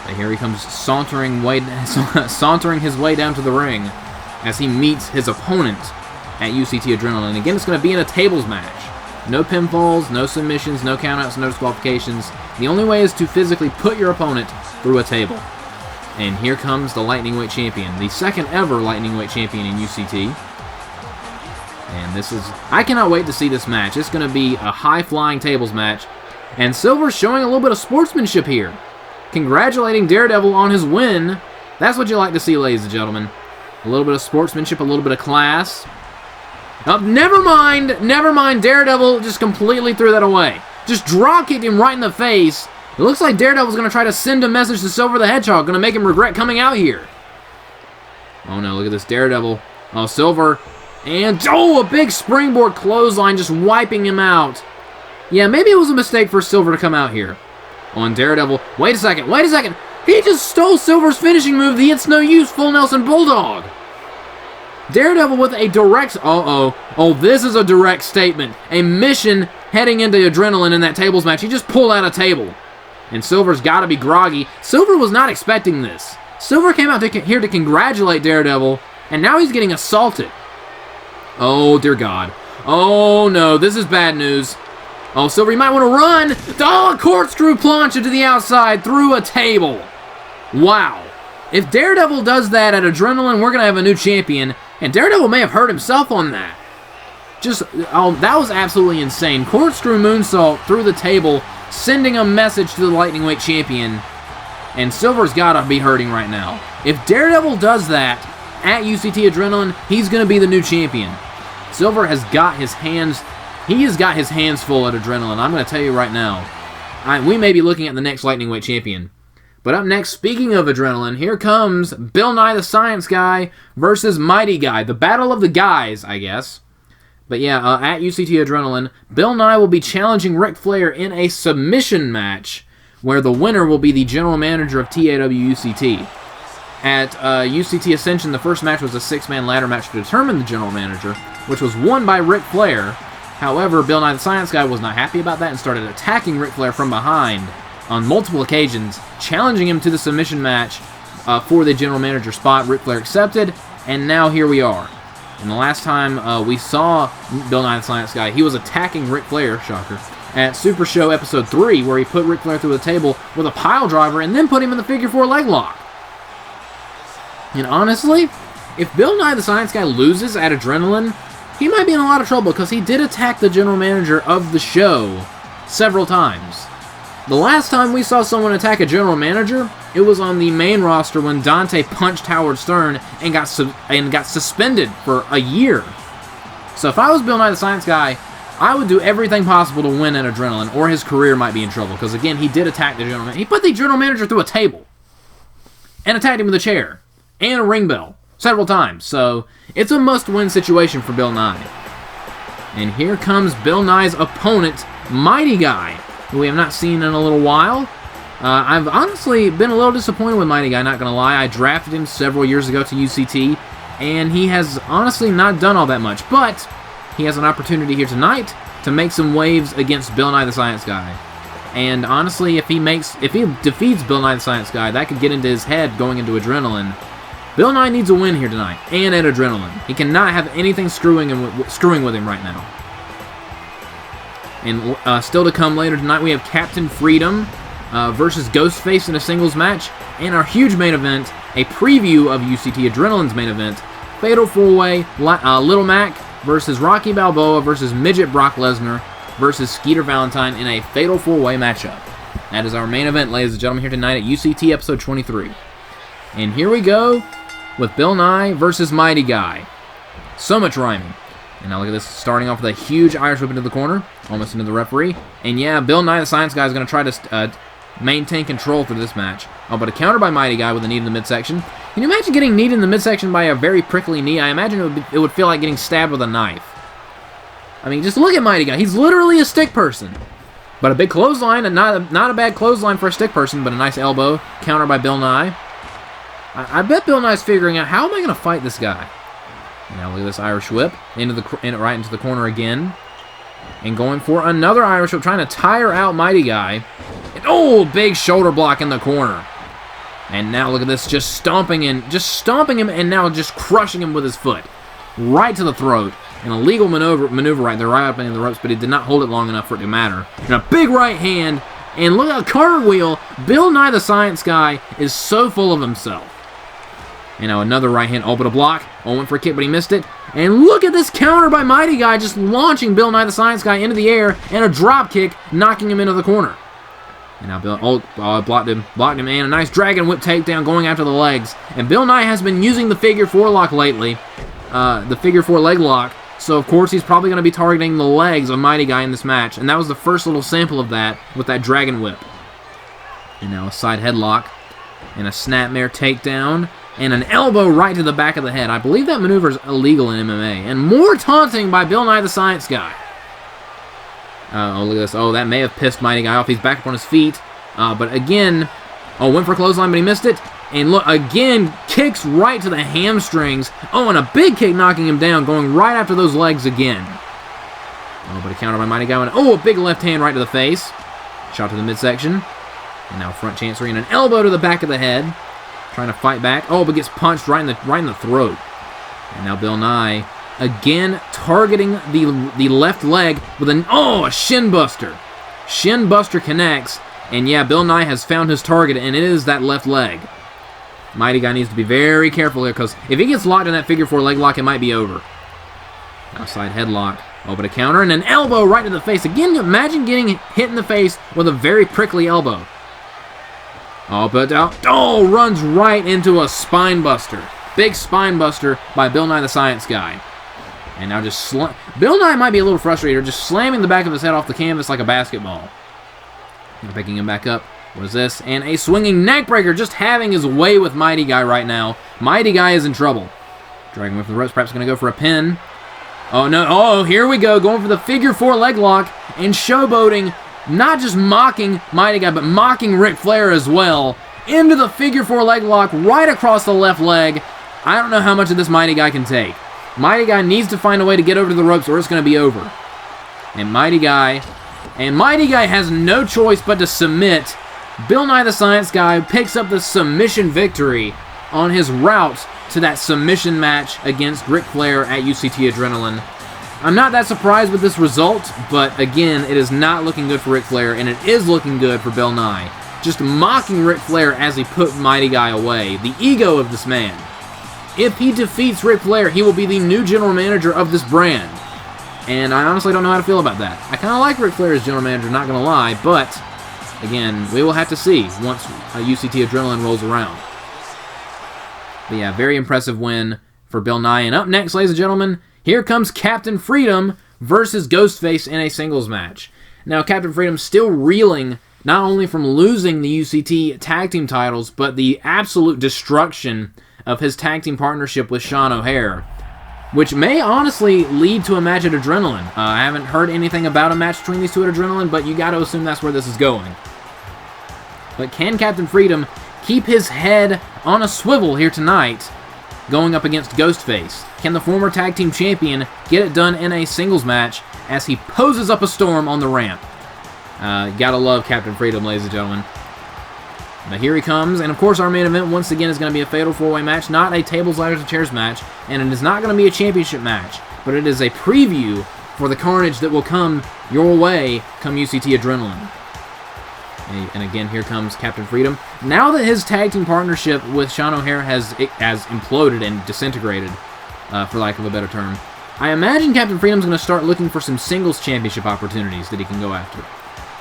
And here he comes sauntering his way down to the ring as he meets his opponent at UCT Adrenaline. And again, it's going to be in a tables match. No pinfalls, no submissions, no countouts, no disqualifications. The only way is to physically put your opponent through a table. And here comes the Lightning Weight champion, the second ever Lightning Weight champion in UCT. And this is... I cannot wait to see this match. It's going to be a high-flying tables match. And Silver's showing a little bit of sportsmanship here. Congratulating Daredevil on his win. That's what you like to see, ladies and gentlemen. A little bit of sportsmanship, a little bit of class. Never mind. Daredevil just completely threw that away. Just drop kicked him right in the face. It looks like Daredevil's going to try to send a message to Silver the Hedgehog. Going to make him regret coming out here. Oh no, look at this Daredevil. Oh, Silver. And, a big springboard clothesline just wiping him out. Yeah, maybe it was a mistake for Silver to come out here. On Daredevil. Wait a second. He just stole Silver's finishing move, the It's No Use Full Nelson Bulldog. Daredevil with a direct... Oh, this is a direct statement. A mission heading into Adrenaline in that tables match. He just pulled out a table. And Silver's got to be groggy. Silver was not expecting this. Silver came out here to congratulate Daredevil, and now he's getting assaulted. Oh, dear God. Oh, no, this is bad news. Oh, Silver, you might want to run. Oh, a corkscrew plunge to the outside through a table. Wow. If Daredevil does that at Adrenaline, we're going to have a new champion, and Daredevil may have hurt himself on that. That was absolutely insane. Corkscrew moonsault through the table, sending a message to the Lightning Weight champion, and Silver's got to be hurting right now. If Daredevil does that at UCT Adrenaline, he's going to be the new champion. Silver has got his hands... He has got his hands full at Adrenaline. I'm going to tell you right now. We may be looking at the next Lightning Weight champion. But up next, speaking of Adrenaline, here comes Bill Nye the Science Guy versus Mighty Guy. The battle of the guys, I guess. But yeah, at UCT Adrenaline, Bill Nye will be challenging Ric Flair in a submission match where the winner will be the general manager of TAW UCT. At UCT Ascension, the first match was a 6-man ladder match to determine the general manager, which was won by Ric Flair. However, Bill Nye the Science Guy was not happy about that and started attacking Ric Flair from behind on multiple occasions, challenging him to the submission match for the general manager spot. Ric Flair accepted, and now here we are. And the last time we saw Bill Nye the Science Guy, he was attacking Ric Flair, shocker, at Super Show Episode 3, where he put Ric Flair through the table with a pile driver and then put him in the figure 4 leg lock. And honestly, if Bill Nye the Science Guy loses at Adrenaline, he might be in a lot of trouble because he did attack the general manager of the show several times. The last time we saw someone attack a general manager, it was on the main roster when Dante punched Howard Stern and got suspended for a year. So if I was Bill Nye the Science Guy, I would do everything possible to win at Adrenaline, or his career might be in trouble. Because again, he did attack the general manager. He put the general manager through a table and attacked him with a chair and a ring bell several times. So it's a must-win situation for Bill Nye. And here comes Bill Nye's opponent, Mighty Guy, who we have not seen in a little while. I've honestly been a little disappointed with Mighty Guy, not going to lie. I drafted him several years ago to UCT, and he has honestly not done all that much. But he has an opportunity here tonight to make some waves against Bill Nye the Science Guy. And honestly, if he defeats Bill Nye the Science Guy, that could get into his head going into Adrenaline. Bill Nye needs a win here tonight, and at Adrenaline. He cannot have anything screwing with him right now. And still to come later tonight, we have Captain Freedom versus Ghostface in a singles match. And our huge main event, a preview of UCT Adrenaline's main event, Fatal 4-Way, Little Mac versus Rocky Balboa versus Midget Brock Lesnar versus Skeeter Valentine in a Fatal 4-Way matchup. That is our main event, ladies and gentlemen, here tonight at UCT Episode 23. And here we go with Bill Nye versus Mighty Guy. So much rhyming. And now look at this, starting off with a huge Irish whip into the corner, almost into the referee. And yeah, Bill Nye the Science Guy is going to try to maintain control through this match. Oh, but a counter by Mighty Guy with a knee in the midsection. Can you imagine getting kneed in the midsection by a very prickly knee? I imagine it would feel like getting stabbed with a knife. I mean, just look at Mighty Guy. He's literally a stick person. But a big clothesline, and not a bad clothesline for a stick person, but a nice elbow. Counter by Bill Nye. I bet Bill Nye's figuring out, how am I going to fight this guy? Now look at this Irish whip, right into the corner again. And going for another Irish whip, trying to tire out Mighty Guy. And, oh, big shoulder block in the corner. And now look at this, just stomping him, and now just crushing him with his foot. Right to the throat. An illegal maneuver right there, right up into the ropes, but he did not hold it long enough for it to matter. And a big right hand, and look at a cartwheel. Bill Nye the Science Guy is so full of himself. And now another right hand, oh, but a block. Oh, went for a kick, but he missed it. And look at this counter by Mighty Guy, just launching Bill Nye the Science Guy into the air, and a drop kick, knocking him into the corner. And now Bill, blocked him, and a nice dragon whip takedown going after the legs. And Bill Nye has been using the figure 4 lock lately, the figure 4 leg lock. So of course he's probably going to be targeting the legs of Mighty Guy in this match. And that was the first little sample of that with that dragon whip. And now a side headlock, and a snapmare takedown. And an elbow right to the back of the head. I believe that maneuver is illegal in MMA. And more taunting by Bill Nye the Science Guy. Oh, look at this. Oh, that may have pissed Mighty Guy off. He's back up on his feet. But again, went for a clothesline, but he missed it. And look, again, kicks right to the hamstrings. Oh, and a big kick knocking him down, going right after those legs again. Oh, but a counter by Mighty Guy. And, oh, a big left hand right to the face. Shot to the midsection. And now front chancery and an elbow to the back of the head. Trying to fight back. Oh, but gets punched right in the throat. And now Bill Nye again targeting the left leg with a shin buster. Shin buster connects. And yeah, Bill Nye has found his target, and it is that left leg. Mighty Guy needs to be very careful here, because if he gets locked in that figure 4 leg lock, it might be over. Outside headlock. Oh, but a counter and an elbow right to the face. Again, imagine getting hit in the face with a very prickly elbow. Oh, but runs right into a spine buster. Big spine buster by Bill Nye the Science Guy. And now just Bill Nye might be a little frustrated, just slamming the back of his head off the canvas like a basketball. And picking him back up. What is this? And a swinging neck breaker, just having his way with Mighty Guy right now. Mighty Guy is in trouble. Dragging him from the ropes, perhaps going to go for a pin. Oh, no. Oh, here we go. Going for the figure 4 leg lock and showboating. Not just mocking Mighty Guy, but mocking Ric Flair as well. Into the figure 4 leg lock, right across the left leg. I don't know how much of this Mighty Guy can take. Mighty Guy needs to find a way to get over to the ropes or it's going to be over. And Mighty Guy has no choice but to submit. Bill Nye the Science Guy picks up the submission victory on his route to that submission match against Ric Flair at UCT Adrenaline. I'm not that surprised with this result, but again, it is not looking good for Ric Flair, and it is looking good for Bill Nye. Just mocking Ric Flair as he put Mighty Guy away. The ego of this man. If he defeats Ric Flair, he will be the new general manager of this brand. And I honestly don't know how to feel about that. I kind of like Ric Flair as general manager, not going to lie, but again, we will have to see once UCT Adrenaline rolls around. But yeah, very impressive win for Bill Nye. And up next, ladies and gentlemen, here comes Captain Freedom versus Ghostface in a singles match. Now, Captain Freedom still reeling not only from losing the UCT tag team titles, but the absolute destruction of his tag team partnership with Sean O'Haire, which may honestly lead to a match at Adrenaline. I haven't heard anything about a match between these two at Adrenaline, but you got to assume that's where this is going. But can Captain Freedom keep his head on a swivel here tonight, going up against Ghostface? Can the former tag team champion get it done in a singles match as he poses up a storm on the ramp? Gotta love Captain Freedom, ladies and gentlemen. But here he comes, and of course our main event once again is going to be a fatal 4-way match, not a tables, ladders, and chairs match, and it is not going to be a championship match, but it is a preview for the carnage that will come your way come UCT Adrenaline. And again, here comes Captain Freedom. Now that his tag team partnership with Sean O'Haire has imploded and disintegrated, for lack of a better term, I imagine Captain Freedom's going to start looking for some singles championship opportunities that he can go after.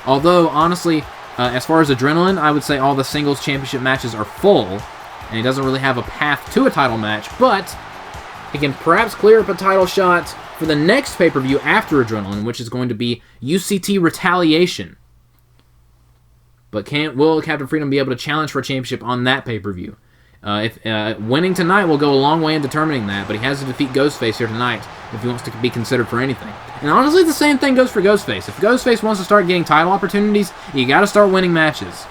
Although, honestly, as far as Adrenaline, I would say all the singles championship matches are full, and he doesn't really have a path to a title match, but he can perhaps clear up a title shot for the next pay-per-view after Adrenaline, which is going to be UCT Retaliation. But will Captain Freedom be able to challenge for a championship on that pay-per-view? If winning tonight will go a long way in determining that, but he has to defeat Ghostface here tonight if he wants to be considered for anything. And honestly, the same thing goes for Ghostface. If Ghostface wants to start getting title opportunities, you got to start winning matches.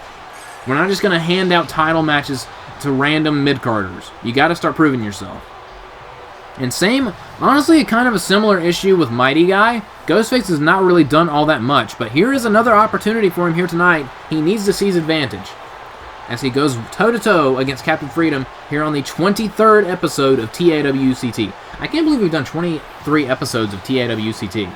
We're not just going to hand out title matches to random mid-carders. You got to start proving yourself. And same, honestly, kind of a similar issue with Mighty Guy. Ghostface has not really done all that much, but here is another opportunity for him here tonight. He needs to seize advantage as he goes toe-to-toe against Captain Freedom here on the 23rd episode of TAW UCT. I can't believe we've done 23 episodes of TAW UCT.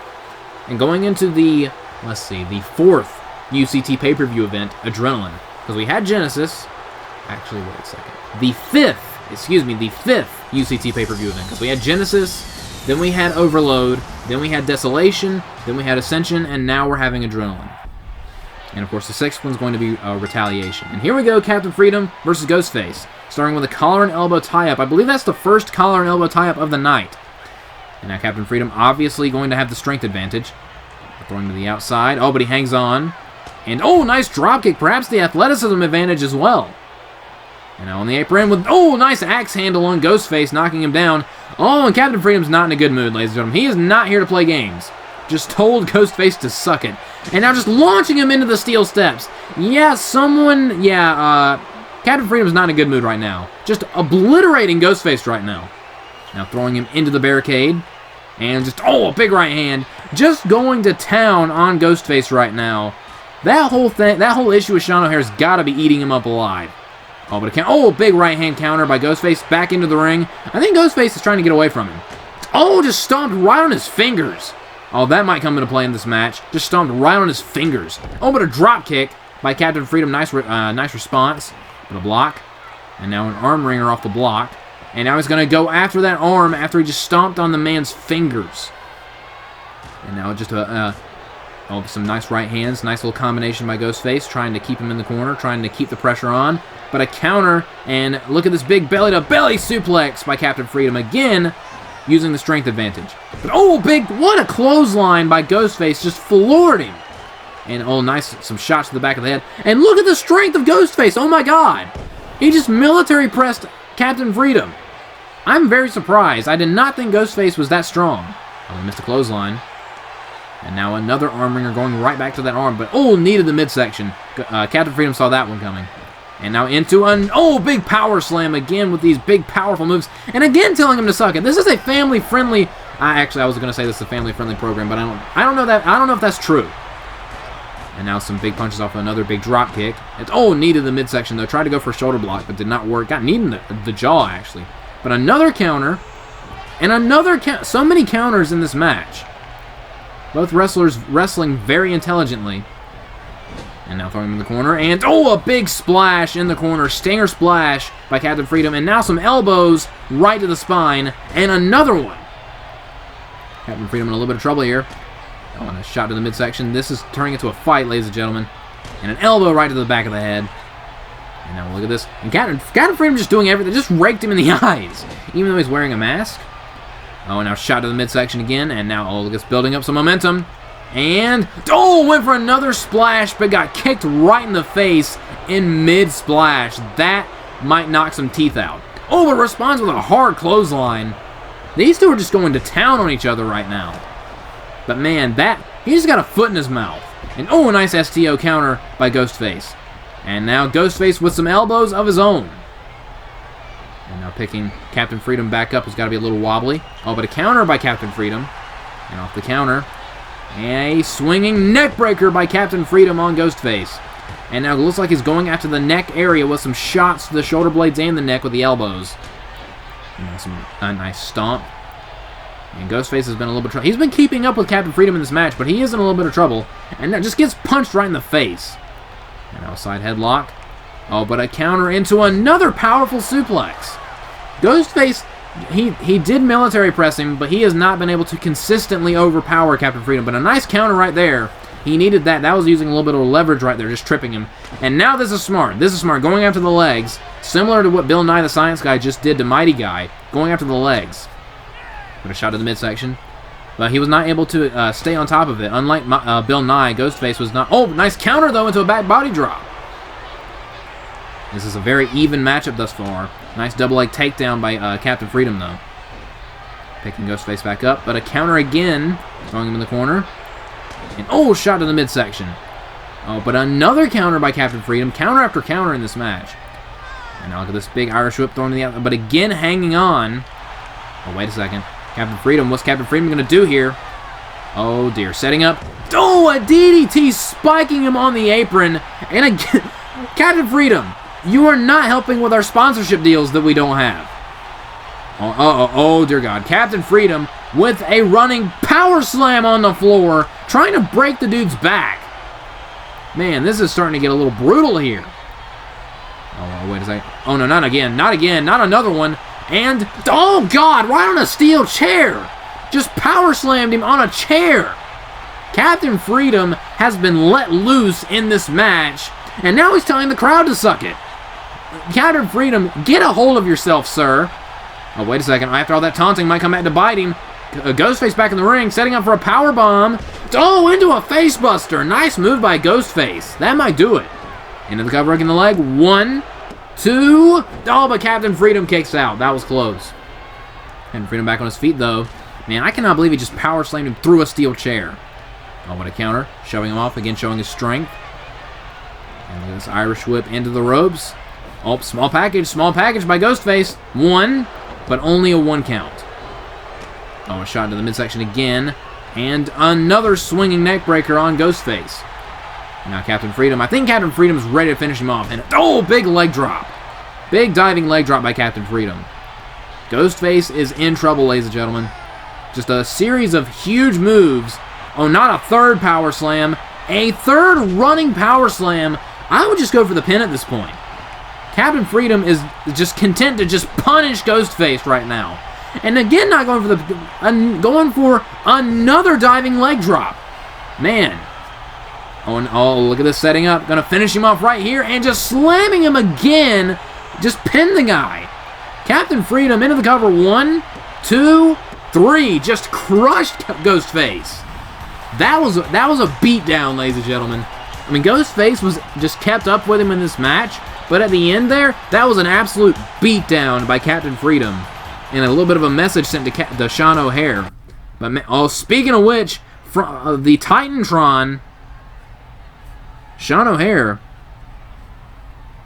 And going into the, the 4th UCT pay-per-view event, Adrenaline, because we had Genesis, actually, wait a second, the 5th UCT pay-per-view event, because we had Genesis, then we had Overload, then we had Desolation, then we had Ascension, and now we're having Adrenaline. And of course, the 6th one's going to be Retaliation. And here we go, Captain Freedom versus Ghostface, starting with a collar and elbow tie-up. I believe that's the first collar and elbow tie-up of the night. And now Captain Freedom obviously going to have the strength advantage. Throwing to the outside. Oh, but he hangs on. And oh, nice dropkick. Perhaps the athleticism advantage as well. And now on the apron with, oh, nice axe handle on Ghostface, knocking him down. Oh, and Captain Freedom's not in a good mood, ladies and gentlemen. He is not here to play games. Just told Ghostface to suck it. And now just launching him into the steel steps. Yeah, Captain Freedom's not in a good mood right now. Just obliterating Ghostface right now. Now throwing him into the barricade. And just, oh, a big right hand. Just going to town on Ghostface right now. That whole issue with Sean O'Haire's got to be eating him up alive. Oh, but a big right hand counter by Ghostface back into the ring. I think Ghostface is trying to get away from him. Oh, just stomped right on his fingers. Oh, that might come into play in this match. Just stomped right on his fingers. Oh, but a drop kick by Captain Freedom. Nice response. But a block. And now an arm wringer off the block. And now he's going to go after that arm after he just stomped on the man's fingers. And now just some nice right hands. Nice little combination by Ghostface. Trying to keep him in the corner. Trying to keep the pressure on. But a counter. And look at this big belly-to-belly suplex by Captain Freedom. Again, using the strength advantage. But oh, what a clothesline by Ghostface. Just floored him. And oh, nice, some shots to the back of the head. And look at the strength of Ghostface. Oh my God. He just military pressed Captain Freedom. I'm very surprised. I did not think Ghostface was that strong. Oh, he missed a clothesline. And now another arm wringer going right back to that arm. But oh, knee to the midsection. Captain Freedom saw that one coming. And now into big power slam again with these big powerful moves. And again telling him to suck it. This is a family-friendly... Actually, I was going to say this is a family-friendly program, but I don't know if that's true. And now some big punches off of another big drop kick. It's knee to the midsection though. Tried to go for a shoulder block, but did not work. Got knee in the jaw actually. But another counter. And another so many counters in this match. Both wrestlers wrestling very intelligently. And now throwing him in the corner. And, oh, a big splash in the corner. Stinger splash by Captain Freedom. And now some elbows right to the spine. And another one. Captain Freedom in a little bit of trouble here. Oh, and a shot to the midsection. This is turning into a fight, ladies and gentlemen. And an elbow right to the back of the head. And now look at this. And Captain Freedom just doing everything. Just raked him in the eyes. Even though he's wearing a mask. Oh, and now shot to the midsection again. And now, oh, look, it's building up some momentum. And, oh, went for another splash, but got kicked right in the face in mid-splash. That might knock some teeth out. Oh, but responds with a hard clothesline. These two are just going to town on each other right now. But, man, he just got a foot in his mouth. And, oh, a nice STO counter by Ghostface. And now Ghostface with some elbows of his own. And now picking Captain Freedom back up has got to be a little wobbly. Oh, but a counter by Captain Freedom. And off the counter. And a swinging neckbreaker by Captain Freedom on Ghostface. And now it looks like he's going after the neck area with some shots to the shoulder blades and the neck with the elbows. And a nice stomp. And Ghostface has been a little bit of trouble. He's been keeping up with Captain Freedom in this match, but he is in a little bit of trouble. And now just gets punched right in the face. And now a side headlock. Oh, but a counter into another powerful suplex. Ghostface, he did military press him, but he has not been able to consistently overpower Captain Freedom. But a nice counter right there. He needed that. That was using a little bit of leverage right there, just tripping him. And now this is smart. This is smart. Going after the legs, similar to what Bill Nye the Science Guy just did to Mighty Guy. Going after the legs. But a shot to the midsection. But he was not able to stay on top of it. Unlike Bill Nye, Ghostface was not... Oh, nice counter, though, into a back body drop. This is a very even matchup thus far. Nice double leg takedown by Captain Freedom, though. Picking Ghostface back up. But a counter again. Throwing him in the corner. And, oh, shot to the midsection. Oh, but another counter by Captain Freedom. Counter after counter in this match. And now look at this big Irish whip thrown to the outside. But again, hanging on. Oh, wait a second. Captain Freedom, what's Captain Freedom going to do here? Oh, dear. Setting up. Oh, a DDT spiking him on the apron. And again, Captain Freedom, you are not helping with our sponsorship deals that we don't have. Oh, dear God. Captain Freedom with a running power slam on the floor, trying to break the dude's back. Man, this is starting to get a little brutal here. Oh, wait a second. Oh, no, not again. Not again. Not another one. And, oh, God, right on a steel chair. Just power slammed him on a chair. Captain Freedom has been let loose in this match, and now he's telling the crowd to suck it. Captain Freedom, get a hold of yourself, sir. Oh, wait a second. After all that taunting, might come back to bite him. Ghostface back in the ring, setting up for a power bomb. Oh, into a face buster. Nice move by Ghostface. That might do it. Into the cover, in the leg. 1, 2. Oh, but Captain Freedom kicks out. That was close. Captain Freedom back on his feet, though. Man, I cannot believe he just power slammed him through a steel chair. Oh, what a counter. Shoving him off. Again, showing his strength. And look at this Irish whip into the ropes. Oh, small package by Ghostface. 1, but only a 1 count. Oh, a shot to the midsection again. And another swinging neckbreaker on Ghostface. Now Captain Freedom. I think Captain Freedom's ready to finish him off. And, oh, big leg drop. Big diving leg drop by Captain Freedom. Ghostface is in trouble, ladies and gentlemen. Just a series of huge moves. Oh, not a third power slam. A third running power slam. I would just go for the pin at this point. Captain Freedom is just content to just punish Ghostface right now. And again, not going for going for another diving leg drop. Man. Oh, and oh, look at this setting up. Gonna finish him off right here and just slamming him again. Just pin the guy. Captain Freedom into the cover. 1, 2, 3. Just crushed Ghostface. That was a beatdown, ladies and gentlemen. I mean, Ghostface was just kept up with him in this match, but at the end there, that was an absolute beatdown by Captain Freedom. And a little bit of a message sent to Sean O'Hare. But, oh, speaking of which, from the Titantron, Sean O'Hare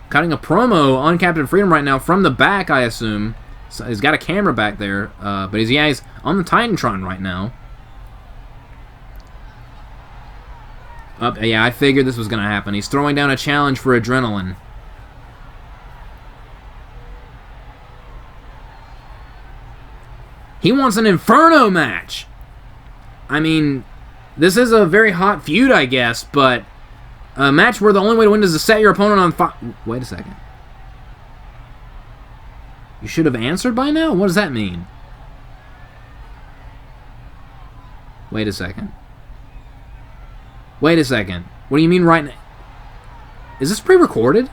cutting a promo on Captain Freedom right now from the back, I assume. So he's got a camera back there, but he's on the Titantron right now. Yeah, I figured this was going to happen. He's throwing down a challenge for Adrenaline. He wants an Inferno match. I mean, this is a very hot feud, I guess, but a match where the only way to win is to set your opponent on fire. Wait a second. You should have answered by now? What does that mean? Wait a second. Wait a second. What do you mean right now? Is this pre-recorded?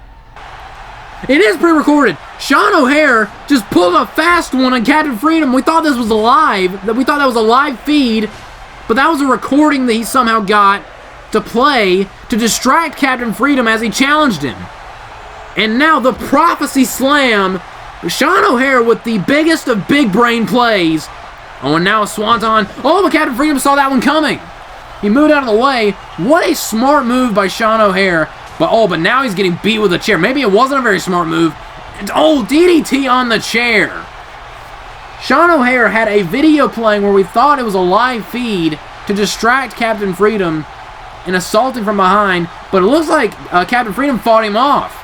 It is pre-recorded. Sean O'Haire just pulled a fast one on Captain Freedom. We thought this was live. We thought that was a live feed, but that was a recording that he somehow got to play to distract Captain Freedom as he challenged him. And now the Prophecy Slam. Sean O'Haire with the biggest of big brain plays. Oh, and now a Swanton. Oh, but Captain Freedom saw that one coming. He moved out of the way. What a smart move by Sean O'Haire. But now he's getting beat with a chair. Maybe it wasn't a very smart move. Oh, DDT on the chair. Sean O'Haire had a video playing where we thought it was a live feed to distract Captain Freedom and assault him from behind, but it looks like Captain Freedom fought him off.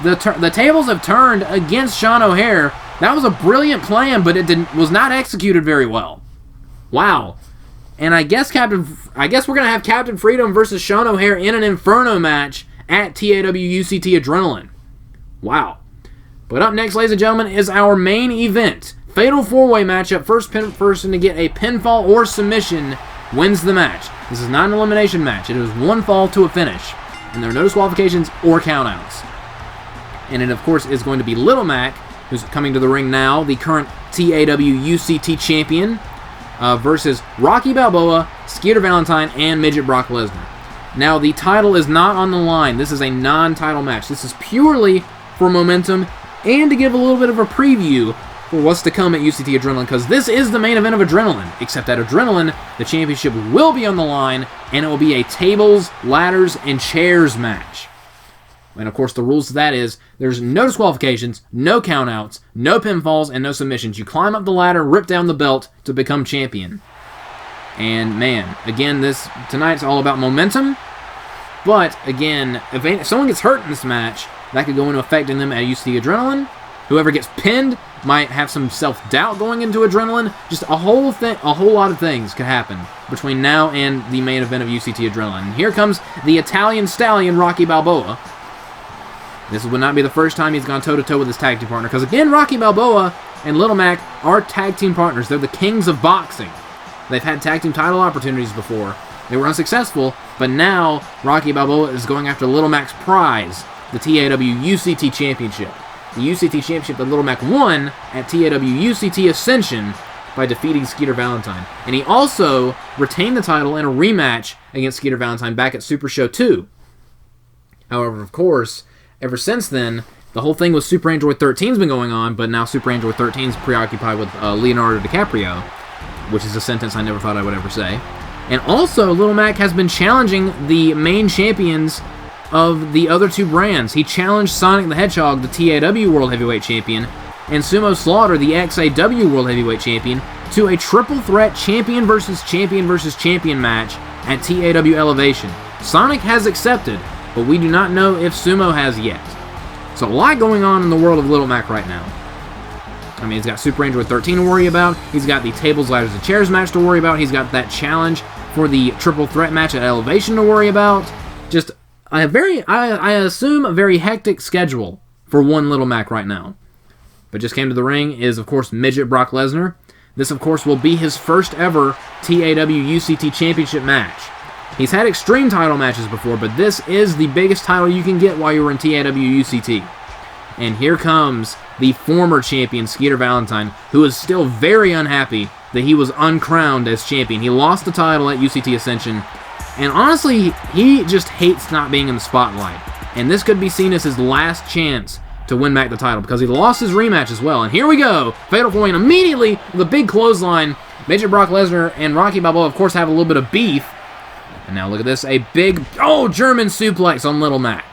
The tables have turned against Sean O'Haire. That was a brilliant plan, but it was not executed very well. Wow. And I guess we're gonna have Captain Freedom versus Sean O'Haire in an Inferno match at TAW UCT Adrenaline. Wow. But up next, ladies and gentlemen, is our main event. Fatal 4-way matchup. First person to get a pinfall or submission wins the match. This is not an elimination match. It is one fall to a finish. And there are no disqualifications or countouts. And it, of course, is going to be Little Mac, who's coming to the ring now, the current TAW UCT champion, versus Rocky Balboa, Skeeter Valentine, and Midget Brock Lesnar. Now, the title is not on the line. This is a non-title match. This is purely for momentum and to give a little bit of a preview for what's to come at UCT Adrenaline, because this is the main event of Adrenaline, except at Adrenaline, the championship will be on the line, and it will be a tables, ladders, and chairs match. And, of course, the rules to that is there's no disqualifications, no countouts, no pinfalls, and no submissions. You climb up the ladder, rip down the belt to become champion. And, man, again, tonight's all about momentum. But, again, if someone gets hurt in this match, that could go into affecting them at UCT Adrenaline. Whoever gets pinned might have some self-doubt going into Adrenaline. Just a whole lot of things could happen between now and the main event of UCT Adrenaline. And here comes the Italian Stallion, Rocky Balboa. This would not be the first time he's gone toe-to-toe with his tag team partner, because, again, Rocky Balboa and Little Mac are tag team partners. They're the kings of boxing. They've had tag team title opportunities before. They were unsuccessful, but now Rocky Balboa is going after Little Mac's prize, the TAW UCT Championship. The UCT Championship that Little Mac won at TAW UCT Ascension by defeating Skeeter Valentine. And he also retained the title in a rematch against Skeeter Valentine back at Super Show 2. However, of course, ever since then, the whole thing with Super Android 13 has been going on, but now Super Android 13 is preoccupied with Leonardo DiCaprio, which is a sentence I never thought I would ever say. And also, Little Mac has been challenging the main champions of the other two brands. He challenged Sonic the Hedgehog, the TAW World Heavyweight Champion, and Sumo Slaughter, the XAW World Heavyweight Champion, to a triple threat champion versus champion match at TAW Elevation. Sonic has accepted, but we do not know if Sumo has yet. So a lot going on in the world of Little Mac right now. I mean, he's got Super Android 13 to worry about. He's got the tables, ladders, and chairs match to worry about. He's got that challenge for the triple threat match at Elevation to worry about. Just I assume a very hectic schedule for one Little Mac right now. But just came to the ring is, of course, Midget Brock Lesnar. This, of course, will be his first ever TAW UCT Championship match. He's had Extreme title matches before, but this is the biggest title you can get while you're in TAW UCT. And here comes the former champion, Skeeter Valentine, who is still very unhappy that he was uncrowned as champion. He lost the title at UCT Ascension, and honestly, he just hates not being in the spotlight. And this could be seen as his last chance to win back the title, because he lost his rematch as well. And here we go, Fatal 4-way, and immediately, with a big clothesline, Midget Brock Lesnar and Rocky Balboa, of course, have a little bit of beef. And now look at this, a big, German suplex on Little Mac.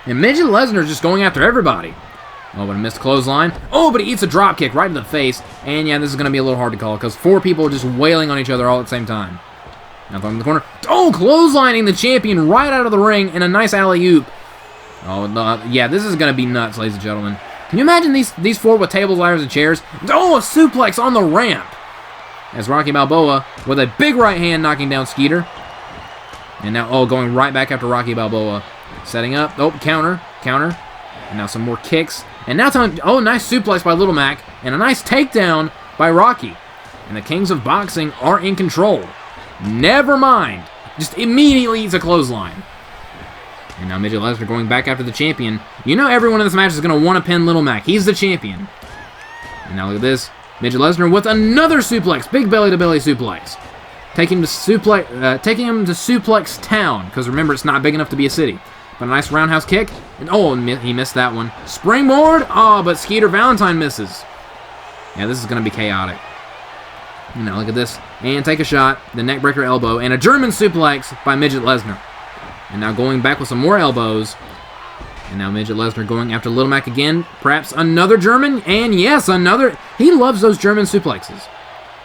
And Midget Lesnar just going after everybody. Oh, but a missed clothesline. Oh, but he eats a drop kick right in the face. And yeah, this is going to be a little hard to call, because four people are just wailing on each other all at the same time. Now throwing in the corner. Oh, clotheslining the champion right out of the ring, and a nice alley-oop. Oh, no, yeah, this is going to be nuts, ladies and gentlemen. Can you imagine these four with tables, ladders, and chairs? Oh, a suplex on the ramp! As Rocky Balboa with a big right hand knocking down Skeeter. And now, oh, going right back after Rocky Balboa. Setting up. Oh, counter. And now some more kicks. And now time. Oh, nice suplex by Little Mac. And a nice takedown by Rocky. And the Kings of Boxing are in control. Never mind. Just immediately eats a clothesline. And now Midget Lesnar going back after the champion. You know everyone in this match is going to want to pin Little Mac. He's the champion. And now look at this. Midget Lesnar with another suplex. Big belly-to-belly suplex. Taking him to Suplex Town. Because remember, it's not big enough to be a city. But a nice roundhouse kick. And oh, he missed that one. Springboard. Oh, but Skeeter Valentine misses. Yeah, this is going to be chaotic. And now look at this. And take a shot. The neckbreaker elbow. And a German suplex by Midget Lesnar. And now going back with some more elbows. And now Midget Lesnar going after Little Mac again. Perhaps another German. And yes, another. He loves those German suplexes.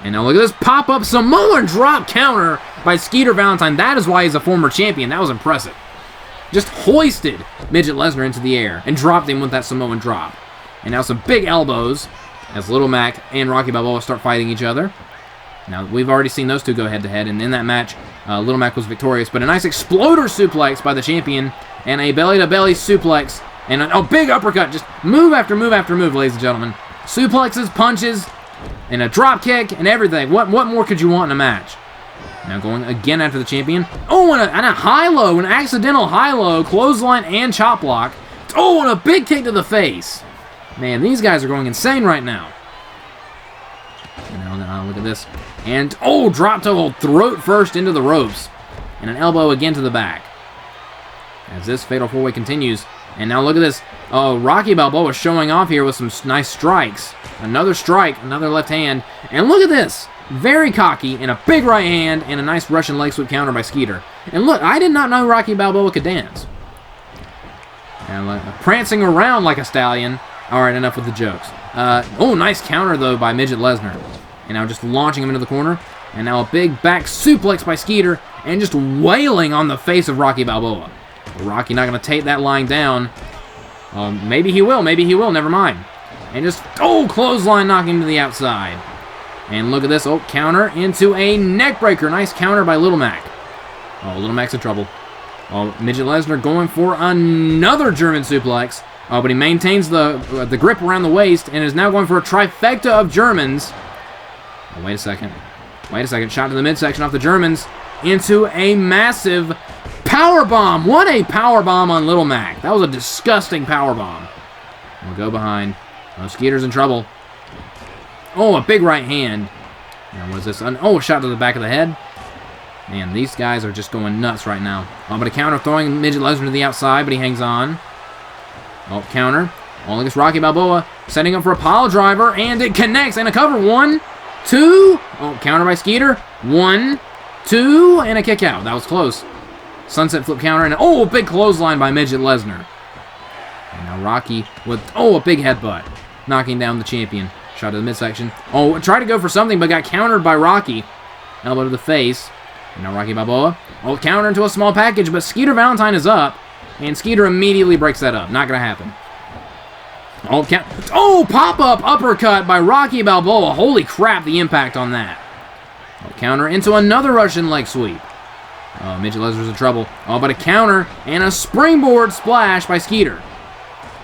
And now look at this pop-up Samoan drop counter by Skeeter Valentine. That is why he's a former champion. That was impressive. Just hoisted Midget Lesnar into the air and dropped him with that Samoan drop. And now some big elbows as Little Mac and Rocky Balboa start fighting each other. Now, we've already seen those two go head-to-head, and in that match, Little Mac was victorious. But a nice exploder suplex by the champion, and a belly-to-belly suplex, and a big uppercut. Just move after move after move, ladies and gentlemen. Suplexes, punches, and a drop kick, and everything. What more could you want in a match? Now going again after the champion. Oh, and a high-low, an accidental high-low, clothesline and chop block. Oh, and a big kick to the face. Man, these guys are going insane right now. And now look at this. And, oh, drop toe throat first into the ropes. And an elbow again to the back. As this fatal four-way continues. And now look at this. Oh, Rocky Balboa showing off here with some nice strikes. Another strike, another left hand. And look at this. Very cocky, and a big right hand, and a nice Russian leg sweep counter by Skeeter. And look, I did not know Rocky Balboa could dance. And prancing around like a stallion. All right, enough with the jokes. Oh, nice counter, though, by Midget Lesnar. And now just launching him into the corner. And now a big back suplex by Skeeter, and just wailing on the face of Rocky Balboa. But Rocky not going to take that lying down. Maybe he will, never mind. And just, oh, clothesline knocking him to the outside. And look at this, oh, counter into a neckbreaker. Nice counter by Little Mac. Oh, Little Mac's in trouble. Oh, Midget Lesnar going for another German suplex. Oh, but he maintains the grip around the waist and is now going for a trifecta of Germans. Oh, wait a second. Shot to the midsection off the Germans into a massive powerbomb. What a powerbomb on Little Mac. That was a disgusting powerbomb. We'll go behind. Oh, Skeeter's in trouble. Oh, a big right hand. Now, what is this? Oh, a shot to the back of the head. Man, these guys are just going nuts right now. Oh, but a counter throwing Midget Lesnar to the outside, but he hangs on. Oh, counter. Oh, look at this Rocky Balboa setting up for a pile driver, and it connects, and a cover. 1, 2. Oh, counter by Skeeter. 1, 2, and a kick out. That was close. Sunset flip counter, and oh, a big clothesline by Midget Lesnar. And now Rocky with, oh, a big headbutt, knocking down the champion. Shot to the midsection. Oh, tried to go for something, but got countered by Rocky. Elbow to the face. And now Rocky Balboa. Oh, counter into a small package, but Skeeter Valentine is up. And Skeeter immediately breaks that up. Not going to happen. Oh, pop-up uppercut by Rocky Balboa. Holy crap, the impact on that. Oh, counter into another Russian leg sweep. Oh, Midget Lesnar's in trouble. Oh, but a counter and a springboard splash by Skeeter.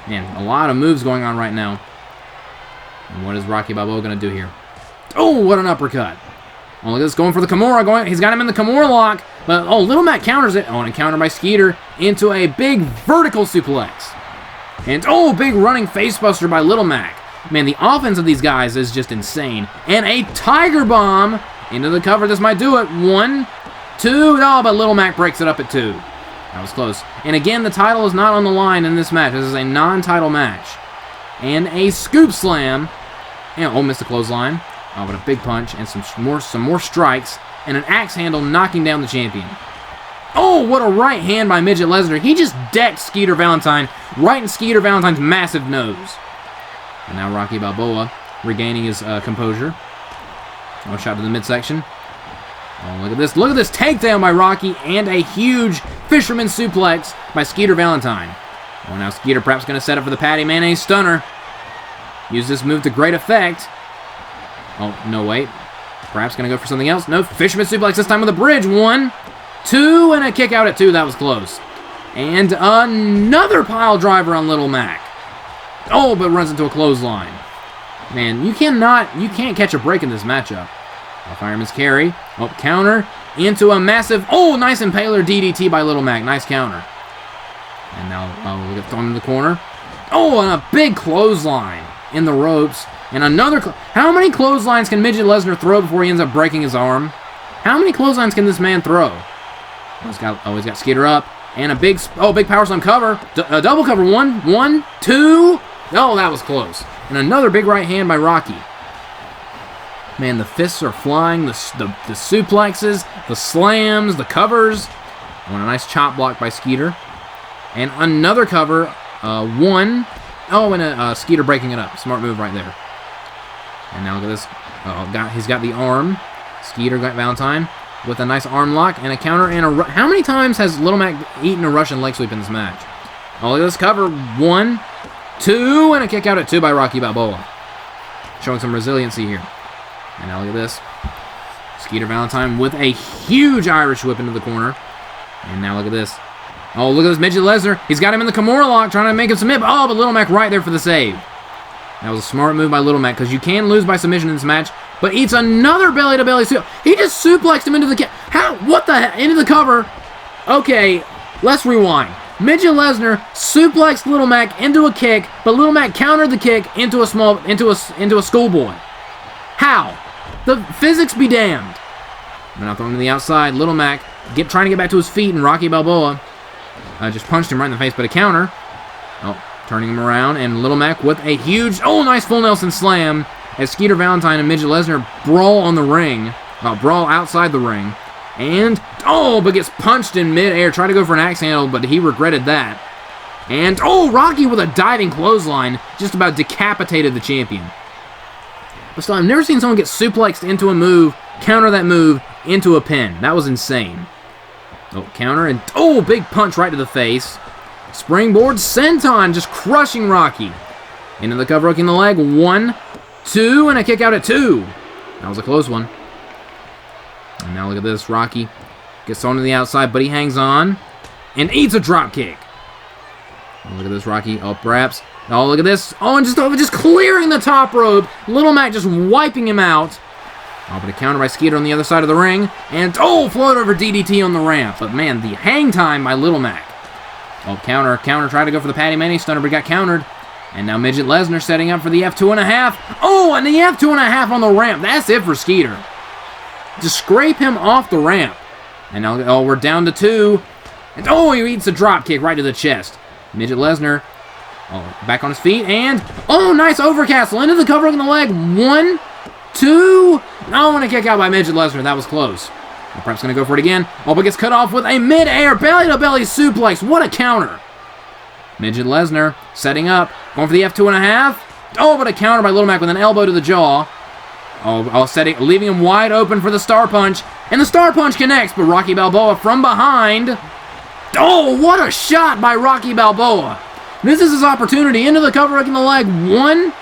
Man, a lot of moves going on right now. And what is Rocky Balboa going to do here? Oh, what an uppercut. Oh, look at this, going for the Kimura. He's got him in the Kimura lock. But, oh, Little Mac counters it. Oh, and a counter by Skeeter into a big vertical suplex. And, oh, big running facebuster by Little Mac. Man, the offense of these guys is just insane. And a Tiger Bomb into the cover. This might do it. 1, 2. Oh, but Little Mac breaks it up at 2. That was close. And again, the title is not on the line in this match. This is a non-title match. And a scoop slam. And, oh, missed the clothesline. Oh, but a big punch and some more strikes. And an axe handle knocking down the champion. Oh, what a right hand by Midget Lesnar. He just decked Skeeter Valentine right in Skeeter Valentine's massive nose. And now Rocky Balboa regaining his composure. Oh, shot to the midsection. Oh, look at this. Look at this takedown by Rocky and a huge fisherman suplex by Skeeter Valentine. Oh, now Skeeter perhaps going to set up for the Patty Mayonnaise Stunner. Use this move to great effect. Oh, no, wait. Perhaps going to go for something else. No, fisherman suplex this time with a bridge. 1, 2, and a kick out at 2. That was close. And another pile driver on Little Mac. Oh, but runs into a clothesline. Man, you can't catch a break in this matchup. Fireman's carry. Oh, counter into a massive, oh, nice impaler DDT by Little Mac. Nice counter. And now we'll get thrown in the corner. Oh, and a big clothesline in the ropes. And another, how many clotheslines can Midget Lesnar throw before he ends up breaking his arm? How many clotheslines can this man throw? He's got Skeeter up. And a big power slam cover. A double cover. 1, 2. Oh, that was close. And another big right hand by Rocky. Man, the fists are flying. The suplexes, the slams, the covers. And a nice chop block by Skeeter. And another cover. 1. Oh, and a Skeeter breaking it up. Smart move right there. And now look at this. He's got the arm. Skeeter got Valentine with a nice arm lock and a counter and a... How many times has Little Mac eaten a Russian leg sweep in this match? Oh, look at this cover. 1, 2, and a kick out at 2 by Rocky Balboa. Showing some resiliency here. And now look at this. Skeeter Valentine with a huge Irish whip into the corner. And now look at this. Oh, look at this Midget Lesnar. He's got him in the Kimura lock, trying to make him submit. Oh, but Little Mac right there for the save. That was a smart move by Little Mac, because you can lose by submission in this match. But eats another belly-to-belly suplex. He just suplexed him into the... How? What the heck? Into the cover. Okay, let's rewind. Midget Lesnar suplexed Little Mac into a kick, but Little Mac countered the kick into a schoolboy. How? The physics be damned. But now throwing to the outside. Little Mac trying to get back to his feet, and Rocky Balboa just punched him right in the face, but a counter. Oh, turning him around, and Little Mac with a huge, oh, nice full Nelson slam as Skeeter Valentine and Midget Lesnar brawl on the ring, brawl outside the ring, and, oh, but gets punched in midair. Tried to go for an axe handle, but he regretted that. And, oh, Rocky with a diving clothesline just about decapitated the champion. But still, I've never seen someone get suplexed into a move, counter that move into a pin. That was insane. Oh, counter, and, oh, big punch right to the face. Springboard senton, just crushing Rocky. Into the cover, hooking the leg. 1, 2, and a kick out at 2. That was a close one. And now look at this. Rocky gets thrown to the outside, but he hangs on and eats a drop kick. Oh, look at this, Rocky. Oh, perhaps. Oh, look at this. Oh, and just clearing the top rope. Little Mac just wiping him out. Oh, but a counter by Skeeter on the other side of the ring. And, oh, float over DDT on the ramp. But, man, the hang time by Little Mac. Oh, counter, tried to go for the Patty Manny stunner, but got countered. And now Midget Lesnar setting up for the F2.5. Oh, and the F2.5 on the ramp. That's it for Skeeter. Just scrape him off the ramp. And now, oh, we're down to 2. And, oh, he eats a drop kick right to the chest. Midget Lesnar, oh, back on his feet. And, oh, nice overcastle into the cover of the leg. 1, 2. Oh, and a kick out by Midget Lesnar. That was close. Perhaps going to go for it again. Oh, but gets cut off with a mid-air belly-to-belly suplex. What a counter. Midget Lesnar setting up. Going for the F2.5. Oh, but a counter by Little Mac with an elbow to the jaw. Oh, leaving him wide open for the Star Punch. And the Star Punch connects, but Rocky Balboa from behind. Oh, what a shot by Rocky Balboa. This is his opportunity. Into the cover, hooking the leg. 1,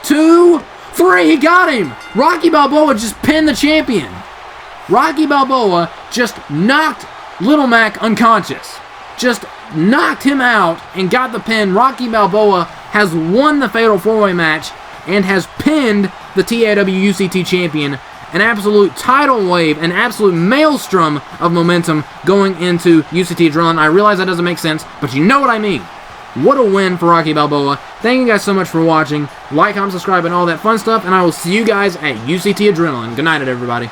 2, 3. He got him. Rocky Balboa just pinned the champion. Rocky Balboa just knocked Little Mac unconscious. Just knocked him out and got the pin. Rocky Balboa has won the Fatal 4-Way match and has pinned the TAW UCT champion. An absolute tidal wave, an absolute maelstrom of momentum going into UCT Adrenaline. I realize that doesn't make sense, but you know what I mean. What a win for Rocky Balboa. Thank you guys so much for watching. Like, comment, subscribe, and all that fun stuff, and I will see you guys at UCT Adrenaline. Good night, everybody.